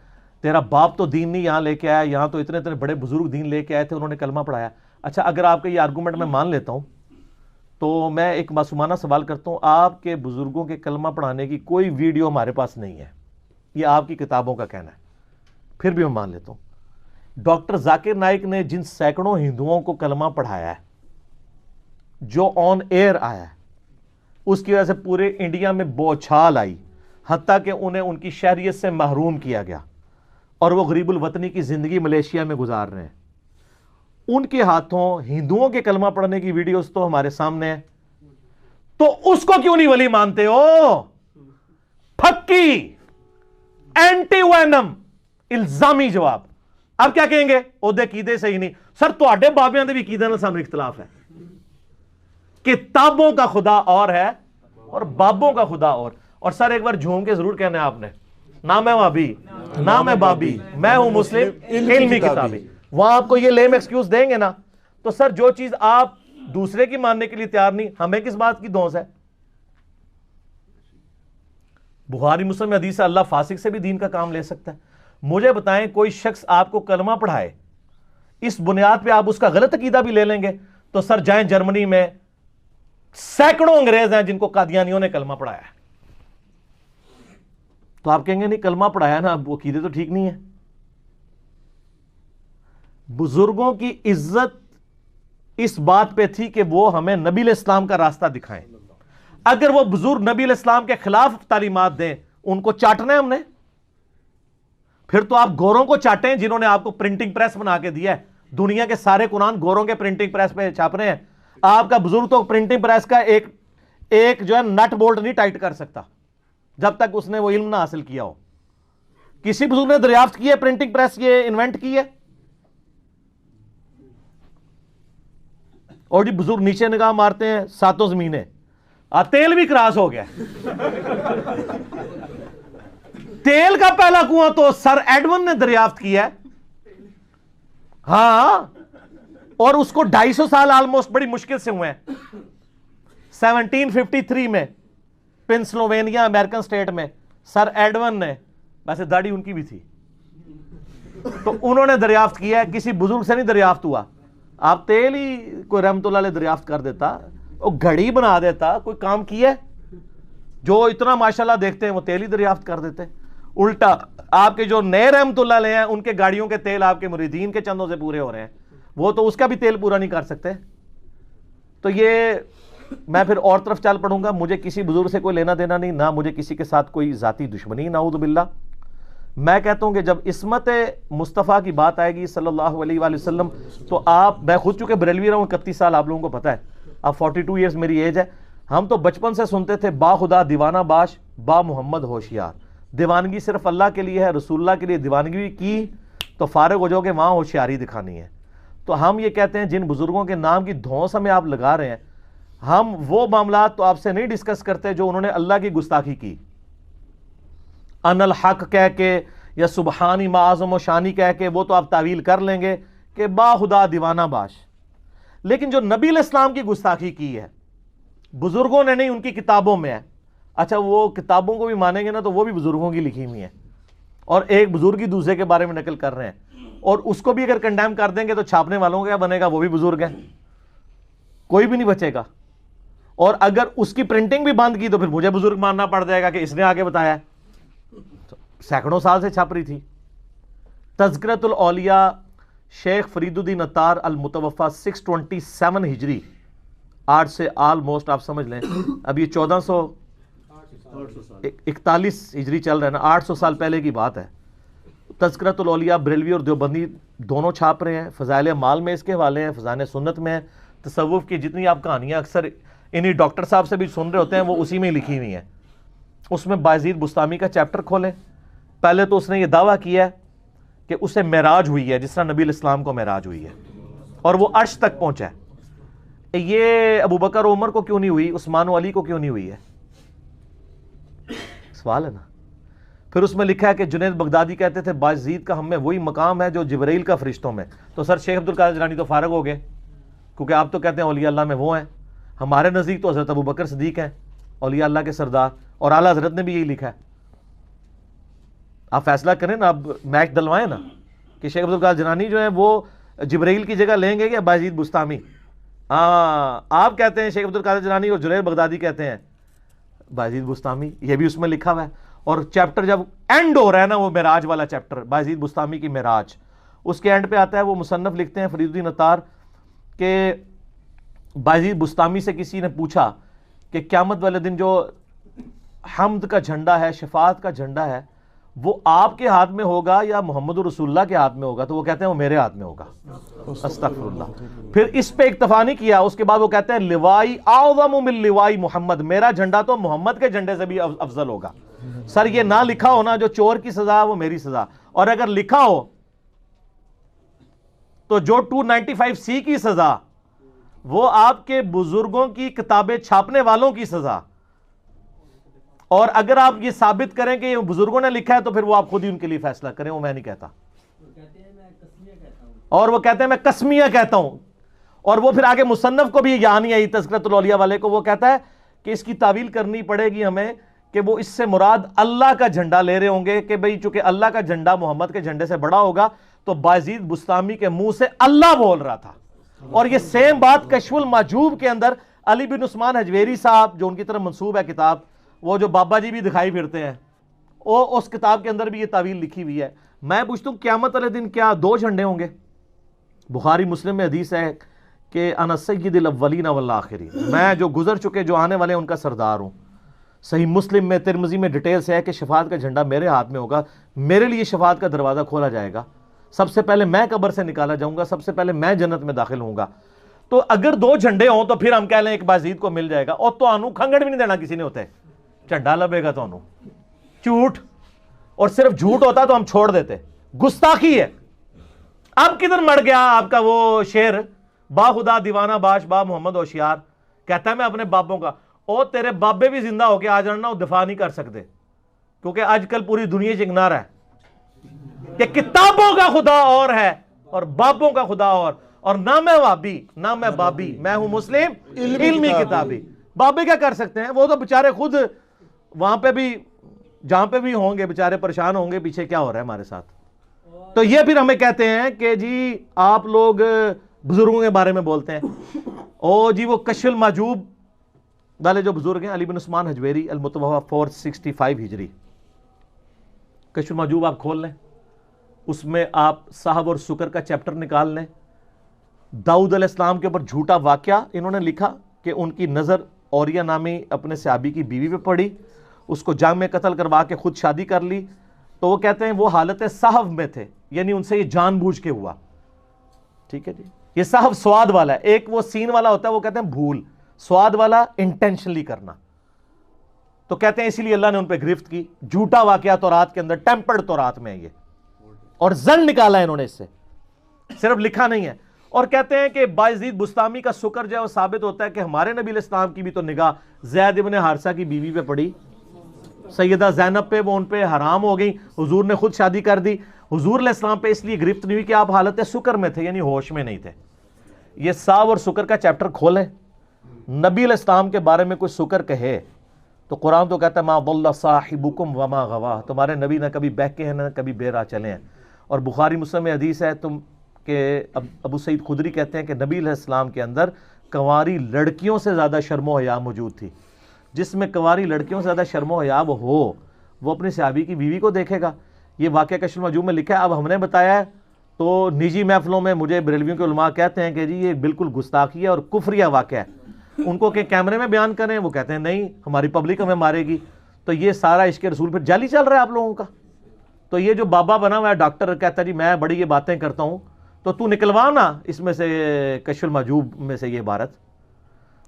تیرا باپ تو دین نہیں یہاں لے کے آیا، یہاں تو اتنے اتنے بڑے بزرگ دین لے کے آئے تھے، انہوں نے کلمہ پڑھایا. اچھا اگر آپ کا یہ آرگومنٹ میں مان لیتا ہوں تو میں ایک معصومانہ سوال کرتا ہوں، آپ کے بزرگوں کے کلمہ پڑھانے کی کوئی ویڈیو ہمارے پاس نہیں ہے، یہ آپ کی کتابوں کا کہنا ہے، پھر بھی میں مان لیتا ہوں. ڈاکٹر ذاکر نائک نے جن سینکڑوں ہندوؤں کو کلمہ پڑھایا ہے، جو آن ایئر آیا ہے، اس کی وجہ سے پورے انڈیا میں بوچھال آئی، حتیٰ کہ انہیں ان کی شہریت سے محروم کیا گیا، اور وہ غریب الوطنی کی زندگی ملیشیا میں گزار رہے ہیں. ان کے ہاتھوں ہندوؤں کے کلمہ پڑھنے کی ویڈیوز تو ہمارے سامنے ہے، تو اس کو کیوں نہیں ولی مانتے ہو؟ پھکی اینٹی وینم الزامی جواب. اب کیا کہیں گے؟ عہدے قیدے سے ہی نہیں سر، تواڈے بابیاں دے بھی قیدے نال سانوں اختلاف ہے. کتابوں کا خدا اور ہے اور بابوں کا خدا اور سر ایک بار جھوم کے ضرور کہنا ہے آپ نے، نہ میں وہابی نہ میں بابی، میں ہوں مسلم علمی کتابی. وہاں آپ کو یہ لیم ایکسکیوز دیں گے نا، تو سر جو چیز آپ دوسرے کی ماننے کے لیے تیار نہیں، ہمیں کس بات کی دھونس ہے؟ بخاری مسلم میں حدیث ہے اللہ فاسق سے بھی دین کا کام لے سکتا ہے. مجھے بتائیں کوئی شخص آپ کو کلمہ پڑھائے، اس بنیاد پہ آپ اس کا غلط عقیدہ بھی لے لیں گے، تو سر جائیں جرمنی میں سینکڑوں انگریز ہیں جن کو قادیانیوں نے کلمہ پڑھایا ہے، تو آپ کہیں گے نہیں کلمہ پڑھایا نا، وہ عقیدے تو ٹھیک نہیں ہے. بزرگوں کی عزت اس بات پہ تھی کہ وہ ہمیں نبی علیہ السلام کا راستہ دکھائیں. اگر وہ بزرگ نبی علیہ السلام کے خلاف تعلیمات دیں، ان کو چاٹنا ہے ہم نے، پھر تو آپ گوروں کو چاٹیں جنہوں نے آپ کو پرنٹنگ پریس بنا کے دیا ہے. دنیا کے سارے قرآن گوروں کے پرنٹنگ پریس پہ چھاپ رہے ہیں. آپ کا بزرگ تو پرنٹنگ پریس کا ایک جو ہے نٹ بولٹ نہیں ٹائٹ کر سکتا جب تک اس نے وہ علم نہ حاصل کیا ہو. کسی بزرگ نے دریافت کی ہے پرنٹنگ پریس یہ انوینٹ کی ہے؟ اور جی بزرگ نیچے نگاہ مارتے ہیں ساتوں زمینیں، تیل بھی کراس ہو گیا. تیل کا پہلا کنواں تو سر ایڈون نے دریافت کیا ہے، ہاں، اور اس کو 250 سال آلموسٹ بڑی مشکل سے ہوئے ہیں. 1753 میں پنسلوینیا امریکن سٹیٹ میں سر ایڈون نے، ویسے داڑھی ان کی بھی تھی، تو انہوں نے دریافت کیا ہے، کسی بزرگ سے نہیں دریافت ہوا. آپ تیل ہی کوئی رحمت اللہ علیہ دریافت کر دیتا، وہ گھڑی بنا دیتا، کوئی کام کیا ہے؟ جو اتنا ماشاءاللہ دیکھتے ہیں وہ تیل ہی دریافت کر دیتے. الٹا آپ کے جو نئے رحمت اللہ علیہ ہیں ان کے گاڑیوں کے تیل آپ کے مریدین کے چندوں سے پورے ہو رہے ہیں، وہ تو اس کا بھی تیل پورا نہیں کر سکتے. تو یہ میں پھر اور طرف چل پڑوں گا. مجھے کسی بزرگ سے کوئی لینا دینا نہیں، نہ مجھے کسی کے ساتھ کوئی ذاتی دشمنی، نعوذ باللہ. میں کہتا ہوں کہ جب عصمت مصطفیٰ کی بات آئے گی صلی اللہ علیہ وآلہ وسلم، تو میں خود چونکہ بریلوی رہا ہوں 31 سال، آپ لوگوں کو پتہ ہے، اب 42 ایئرز میری ایج ہے. ہم تو بچپن سے سنتے تھے با خدا دیوانہ باش با محمد ہوشیار. دیوانگی صرف اللہ کے لیے ہے، رسول اللہ کے لیے دیوانگی کی تو فارغ ہو جاؤ کہ وہاں ہوشیاری دکھانی ہے. تو ہم یہ کہتے ہیں جن بزرگوں کے نام کی دھونس ہمیں آپ لگا رہے ہیں، ہم وہ معاملات تو آپ سے نہیں ڈسکس کرتے جو انہوں نے اللہ کی گستاخی کی، ان الحق کہہ کے یا سبحانی معظم و شانی کہہ کے، وہ تو آپ تعویل کر لیں گے کہ با خدا دیوانہ باش. لیکن جو نبی علیہ السلام کی گستاخی کی ہے بزرگوں نے نہیں، ان کی کتابوں میں ہے. اچھا وہ کتابوں کو بھی مانیں گے نا تو وہ بھی بزرگوں کی لکھی ہوئی ہیں، اور ایک بزرگ ہی دوسرے کے بارے میں نقل کر رہے ہیں، اور اس کو بھی اگر کنڈیم کر دیں گے تو چھاپنے والوں کا کیا بنے گا؟ وہ بھی بزرگ ہیں، کوئی بھی نہیں بچے گا. اور اگر اس کی پرنٹنگ بھی بند کی تو پھر مجھے بزرگ ماننا پڑ جائے گا کہ اس نے آگے بتایا ہے. سینکڑوں سال سے چھپ رہی تھی. تذکرۃ الاولیاء شیخ فرید الدین عطار المتوفا 627 ہجری، آج سے آلموسٹ آپ سمجھ لیں اب یہ 1400 41 ہجری چل رہا ہے نا, 800 سال پہلے کی بات ہے. تذکرۃ الاولیاء بریلوی اور دیوبندی دونوں چھاپ رہے ہیں, فضائل اعمال میں اس کے حوالے ہیں, فضائل سنت میں ہیں. تصوف کی جتنی آپ کہانیاں اکثر انہی ڈاکٹر صاحب سے بھی سن رہے ہوتے ہیں وہ اسی میں لکھی ہوئی ہیں. اس میں بایزید بستامی کا چیپٹر کھولیں. پہلے تو اس نے یہ دعویٰ کیا ہے کہ اسے معراج ہوئی ہے جس طرح نبی علیہ السلام کو معراج ہوئی ہے اور وہ عرش تک پہنچا ہے. یہ ابو بکر و عمر کو کیوں نہیں ہوئی, عثمان و علی کو کیوں نہیں ہوئی ہے؟ سوال ہے نا. پھر اس میں لکھا ہے کہ جنید بغدادی کہتے تھے بایزید کا ہم میں وہی مقام ہے جو جبرائیل کا فرشتوں میں. تو سر شیخ عبدالقادر جیلانی تو فارغ ہو گئے, کیونکہ آپ تو کہتے ہیں اولیاء اللہ میں وہ ہیں. ہمارے نزدیک تو حضرت ابو بکر صدیق ہیں اولیاء اللہ کے سردار, اور اعلیٰ حضرت نے بھی یہی لکھا ہے. آپ فیصلہ کریں نا, اب میچ ڈلوائیں نا کہ شیخ عبدالقادر جیلانی جو ہیں وہ جبرائیل کی جگہ لیں گے یا بایزید بستامی. ہاں آپ کہتے ہیں شیخ عبدالقادر جیلانی اور جنید بغدادی کہتے ہیں بایزید بستامی, یہ بھی اس میں لکھا ہوا ہے. اور چیپٹر جب اینڈ ہو رہا ہے نا, وہ معراج والا چیپٹر بایزید بستامی کی معراج, اس کے اینڈ پہ آتا ہے, وہ مصنف لکھتے ہیں فرید الدین عطار کہ بایزید بستامی سے کسی نے پوچھا کہ قیامت والے دن جو حمد کا جھنڈا ہے, شفاعت کا جھنڈا ہے, وہ آپ کے ہاتھ میں ہوگا یا محمد رسول اللہ کے ہاتھ میں ہوگا؟ تو وہ کہتے ہیں وہ میرے ہاتھ میں ہوگا. استغفر اللہ. پھر اس پہ اکتفا نہیں کیا, اس کے بعد وہ کہتے ہیں لوائی اعظم من لوائی محمد, میرا جھنڈا تو محمد کے جھنڈے سے بھی افضل ہوگا. سر یہ نہ لکھا ہو نا جو چور کی سزا وہ میری سزا, اور اگر لکھا ہو تو جو 295C کی سزا وہ آپ کے بزرگوں کی کتابیں چھاپنے والوں کی سزا. اور اگر آپ یہ ثابت کریں کہ یہ بزرگوں نے لکھا ہے تو پھر وہ آپ خود ہی ان کے لیے فیصلہ کریں, وہ میں نہیں کہتا. اور وہ کہتے ہیں میں قسمیہ کہتا ہوں. اور وہ پھر آگے مصنف کو بھی یاد نہیں آئی تذکرۃ الاولیاء والے کو, وہ کہتا ہے کہ اس کی تعویل کرنی پڑے گی ہمیں کہ وہ اس سے مراد اللہ کا جھنڈا لے رہے ہوں گے کہ بھئی چونکہ اللہ کا جھنڈا محمد کے جھنڈے سے بڑا ہوگا تو بایزید بستامی کے منہ سے اللہ بول رہا تھا. اور یہ سیم بات کشف المحجوب کے اندر علی بن عثمان حجویری صاحب جو ان کی طرف منسوب ہے کتاب, وہ جو بابا جی بھی دکھائی پھرتے ہیں, وہ اس کتاب کے اندر بھی یہ تعویل لکھی ہوئی ہے. میں پوچھتا ہوں قیامت والے دن کیا 2 جھنڈے ہوں گے؟ بخاری مسلم میں حدیث ہے کہ انا سید الاولین والآخرین, میں جو گزر چکے جو آنے والے ان کا سردار ہوں. صحیح مسلم میں ترمذی میں ڈیٹیل سے ہے کہ شفاعت کا جھنڈا میرے ہاتھ میں ہوگا, میرے لیے شفاعت کا دروازہ کھولا جائے گا, سب سے پہلے میں قبر سے نکالا جاؤں گا, سب سے پہلے میں جنت میں داخل ہوں گا. تو اگر 2 جھنڈے ہوں تو پھر ہم کہہ لیں ایک بایزید کو مل جائے گا, اور تو آنو کھنگڑ بھی نہیں دینا کسی نے ہوتے, جھنڈا لبے گا تو آنو جھوٹ. اور صرف جھوٹ ہوتا تو ہم چھوڑ دیتے, گستاخی ہے. اب کدھر مر گیا آپ کا وہ شعر, با خدا دیوانہ باش با محمد ہوشیار, کہتا ہے میں اپنے بابوں کا, او تیرے بابے بھی زندہ ہو کے آ جانا وہ دفاع نہیں کر سکتے, کیونکہ آج کل پوری دنیا چنگنا رہا ہے کہ کتابوں کا خدا اور ہے اور بابوں کا خدا اور نہ میں وابی نہ میں بابی, میں ہوں مسلم علمی کتابی. بابے کیا کر سکتے ہیں, وہ تو بےچارے خود وہاں پہ بھی جہاں پہ بھی ہوں گے بےچارے پریشان ہوں گے پیچھے کیا ہو رہا ہے ہمارے ساتھ. تو یہ پھر ہمیں کہتے ہیں کہ جی آپ لوگ بزرگوں کے بارے میں بولتے ہیں, او جی وہ کشف المحجوب والے جو بزرگ ہیں علی بن عثمان حجویری المتوفی 465 ہجری, کشف المحجوب آپ کھول لیں, اس میں آپ صاحب اور سکر کا چیپٹر نکال لیں. داؤد علیہ السلام کے اوپر جھوٹا واقعہ انہوں نے لکھا کہ ان کی نظر اوریا نامی اپنے صحابی کی بیوی پہ پڑی, اس کو جنگ میں قتل کروا کے خود شادی کر لی. تو وہ کہتے ہیں وہ حالت صحو میں تھے, یعنی ان سے یہ جان بوجھ کے ہوا. ٹھیک ہے جی, یہ صحو سواد والا ہے, ایک وہ سین والا ہوتا ہے وہ کہتے ہیں بھول, سواد والا انٹینشنلی کرنا. تو کہتے ہیں اسی لیے اللہ نے ان پہ گرفت کی. جھوٹا واقعہ تورات کے اندر, ٹیمپرڈ تورات میں یہ, اور زن نکالا ہے انہوں نے اس سے, صرف لکھا نہیں ہے. اور کہتے ہیں کہ بایزید بستامی کا سکر جو ہے وہ ثابت ہوتا ہے کہ ہمارے نبی علیہ السلام کی بھی تو نگاہ زید ابن حارثہ کی بیوی پہ پڑی, سیدہ زینب پہ, وہ ان پہ حرام ہو گئی, حضور نے خود شادی کر دی. حضور علیہ السلام پہ اس لیے گرفت نہیں ہوئی کہ آپ حالت سکر میں تھے, یعنی ہوش میں نہیں تھے. یہ صاحب اور سکر کا چیپٹر کھولیں, نبی علیہ السلام کے بارے میں کوئی سکر کہے تو قرآن تو کہتا ہے ما ضل صاحبکم وما غوا, تمہارے نبی نہ کبھی بہکے ہیں نہ کبھی بے راہ چلے ہیں. اور بخاری مسلم میں حدیث ہے تم کہ ابو سعید خدری کہتے ہیں کہ نبی علیہ السلام کے اندر کنواری لڑکیوں سے زیادہ شرم و حیا موجود تھی. جس میں کنواری لڑکیوں سے زیادہ شرم و حیا ہو وہ اپنے صحابی کی بیوی کو دیکھے گا. یہ واقعہ کشف المحجوب میں لکھا ہے. اب ہم نے بتایا ہے تو نجی محفلوں میں مجھے بریلویوں کے علماء کہتے ہیں کہ جی یہ بالکل گستاخی ہے اور کفریہ واقعہ ہے. ان کو کہ کیمرے میں بیان کریں, وہ کہتے ہیں نہیں ہماری پبلک ہمیں مارے گی. تو یہ سارا عشق رسول پھر جعلی چل رہا ہے آپ لوگوں کا. تو یہ جو بابا بنا ہوا ہے ڈاکٹر کہتا ہے جی میں بڑی یہ باتیں کرتا ہوں, تو نکلوا نا اس میں سے کشف المحجوب میں سے یہ عبارت,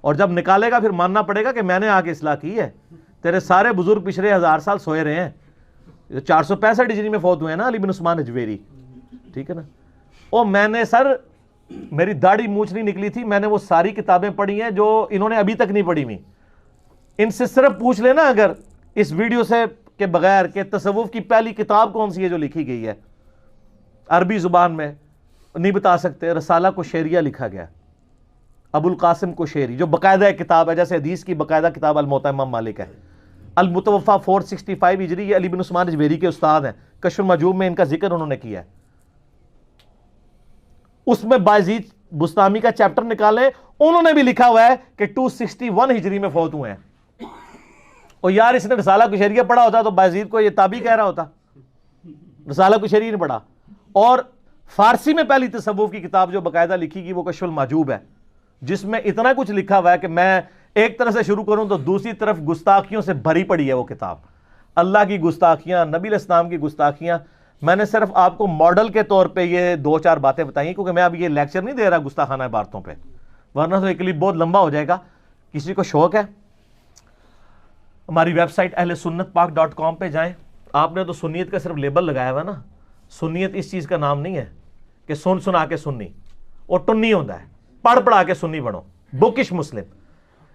اور جب نکالے گا پھر ماننا پڑے گا کہ میں نے آ کے اصلاح کی ہے. تیرے سارے بزرگ پچھلے 1000 سال سوئے رہے ہیں, 465 ہجری میں فوت ہوئے ہیں نا علی بن عثمان حجویری, ٹھیک ہے نا. اور میں نے سر میری داڑھی مونچھ نہیں نکلی تھی, میں نے وہ ساری کتابیں پڑھی ہیں جو انہوں نے ابھی تک نہیں پڑھی ہوئی. ان سے صرف پوچھ لینا اگر اس ویڈیو سے کے بغیر کہ تصوف کی پہلی کتاب کون سی ہے جو لکھی گئی ہے عربی زبان میں, نہیں بتا سکتے. رسالہ کوشیریہ لکھا گیا, ابو القاسم کوشیری, جو باقاعدہ کتاب ہے, جیسے حدیث کی باقاعدہ کتاب الموطا امام مالک ہے. المتوفا 465 ہجری, یہ علی بن عثمان حجویری کے استاد ہیں, کشف المحجوب میں ان کا ذکر انہوں نے کیا ہے. اس میں بایزید بستامی کا چیپٹر نکالے, انہوں نے بھی لکھا ہوا ہے کہ 261 ہجری میں فوت ہوئے ہیں. اور یار اس نے رسالہ کوشیریہ پڑھا ہوتا تو بایزید کو یہ تابعی کہہ رہا ہوتا, رسالہ کوشیریہ نے پڑھا. اور فارسی میں پہلی تصوف کی کتاب جو باقاعدہ لکھی گئی وہ کشف المحجوب ہے, جس میں اتنا کچھ لکھا ہوا ہے کہ میں ایک طرح سے شروع کروں تو دوسری طرف گستاخیوں سے بھری پڑی ہے وہ کتاب. اللہ کی گستاخیاں, نبی علیہ السلام کی گستاخیاں. میں نے صرف آپ کو ماڈل کے طور پہ یہ 2-4 باتیں بتائیں, کیونکہ میں اب یہ لیکچر نہیں دے رہا گستاخانہ عبارتوں پہ, ورنہ تو ایک کلپ بہت لمبا ہو جائے گا. کسی کو شوق ہے ہماری ویب سائٹ اہلسنتپاک.com پہ جائیں. آپ نے تو سنیت کا صرف لیبل لگایا ہوا ہے نا, سنیت اس چیز کا نام نہیں ہے کہ سن سنا کے سنی, اور ٹنی ہوتا ہے پڑھ پڑھا کے سنی بنو, بکش مسلم.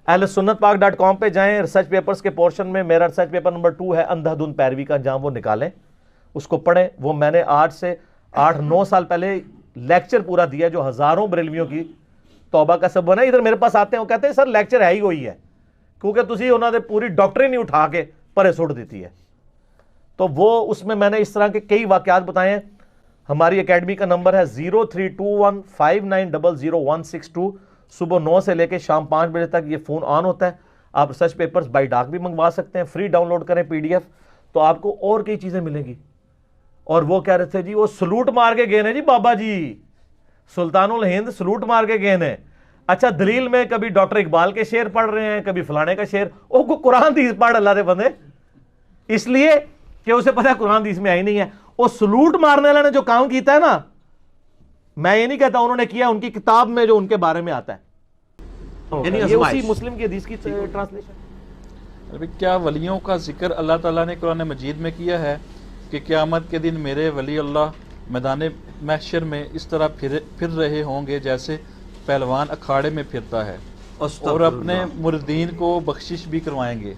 اہلسنتپاک.com پہ جائیں, ریسرچ پیپرز کے پورشن میں میرا ریسرچ پیپر نمبر 2 ہے اندھا دھند پیروی کا, جہاں وہ نکالیں, اس کو پڑھیں. وہ میں نے آج سے 8-9 سال پہلے لیکچر پورا دیا جو ہزاروں بریلویوں کی توبہ کا سبب بنا. ادھر میرے پاس آتے ہیں, وہ کہتے ہیں سر لیکچر ہے ہی وہی ہے, کیونکہ تسی انہوں نے پوری ڈاکٹری نہیں اٹھا کے پرے سٹ دیتی ہے. تو وہ اس میں نے اس طرح کے کئی واقعات بتائے ہیں. ہماری اکیڈمی کا نمبر ہے 032159000162. صبح 9 سے لے کے شام 5 بجے تک یہ فون آن ہوتا ہے. آپ ریسرچ پیپرز بائی ڈاک بھی منگوا سکتے ہیں, فری ڈاؤن لوڈ کریں PDF, تو آپ کو اور کئی چیزیں ملیں گی. اور وہ کہہ رہے تھے جی وہ سلوٹ مار کے گئے ہیں جی بابا جی, سلطان الہند سلوٹ مار کے گئے ہیں. اچھا دلیل میں کبھی ڈاکٹر اقبال کے شعر پڑھ رہے ہیں, کبھی فلانے کا شعر, وہ کو قرآن حدیث پڑھ اللہ دے بندے, اس لیے کہ اسے پتہ ہے قرآن حدیث میں آئی نہیں ہے. وہ سلوٹ مارنے والے نے جو کام کیتا ہے نا, میں یہ نہیں کہتا انہوں نے کیا, ان کی کتاب میں جو ان کے بارے میں آتا ہے, یعنی یہ اسی مسلم کی حدیث کی ٹرانسلیشن. کیا ولیوں کا ذکر اللہ تعالیٰ نے قرآن مجید میں کیا ہے کہ قیامت کے دن میرے ولی اللہ میدان محشر میں اس طرح پھر رہے ہوں گے جیسے پہلوان اکھاڑے میں پھرتا ہے, اور اپنے مردین کو بخشش بھی کروائیں گے.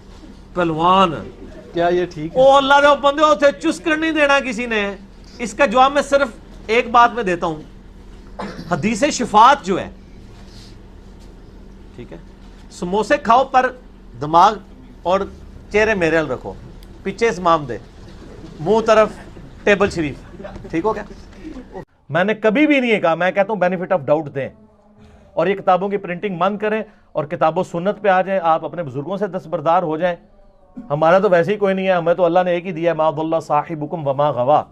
پہلوان, کیا یہ ٹھیک ہے؟ او اللہ دے بندے اتھے چسکر نہیں دینا کسی نے. اس کا جواب میں صرف ایک بات میں دیتا ہوں, حدیث شفاعت جو ہے, ٹھیک ہے, سموسے کھاؤ پر دماغ اور چہرے میرے حل رکھو, پیچھے اسمام دے, منہ طرف ٹیبل شریف, ٹھیک ہو گیا. میں نے کبھی بھی نہیں کہا, میں کہتا ہوں بینیفٹ آف ڈاؤٹ دیں, اور یہ کتابوں کی پرنٹنگ بند کریں اور کتاب و سنت پہ آ جائیں. آپ اپنے بزرگوں سے دستبردار ہو جائیں. ہمارا تو ویسے ہی کوئی نہیں ہے, ہمیں تو اللہ نے ایک ہی دیا ہے, ما ضل صاحبکم وما غوا.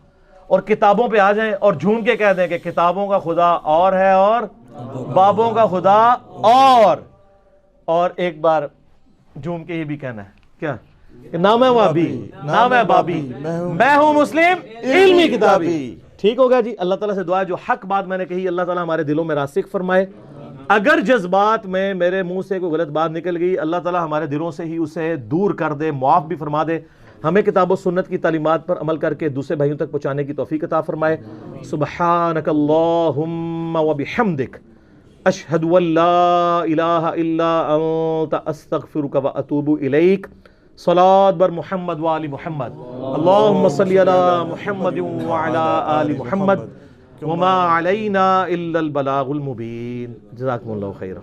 اور کتابوں پہ آ جائیں اور جھوم کے کہہ دیں کہ کتابوں کا خدا اور ہے اور بابوں کا خدا اور ایک بار جھوم کے یہ بھی کہنا ہے کیا, نہ میں وابی نہ میں بابی, میں ہوں مسلم علمی کتابی. ٹھیک ہوگا جی. اللہ تعالیٰ سے دعا ہے جو حق بات میں نے کہی اللہ تعالیٰ ہمارے دلوں میں راسخ فرمائے. اگر جذبات میں میرے منہ سے کوئی غلط بات نکل گئی, اللہ تعالیٰ ہمارے دلوں سے ہی اسے دور کر دے, معاف بھی فرما دے. ہمیں کتاب و سنت کی تعلیمات پر عمل کر کے دوسرے بھائیوں تک پہنچانے کی توفیق عطا فرمائے. سبحانک اللہم و بحمدک اشہد ان لا الہ الا انت استغفرک و اتوب الیک. صلاة بر محمد و آل محمد. اللہم صلی علی محمد و علی آل محمد وما علینا الا البلاغ المبین. جزاکم اللہ خیرا.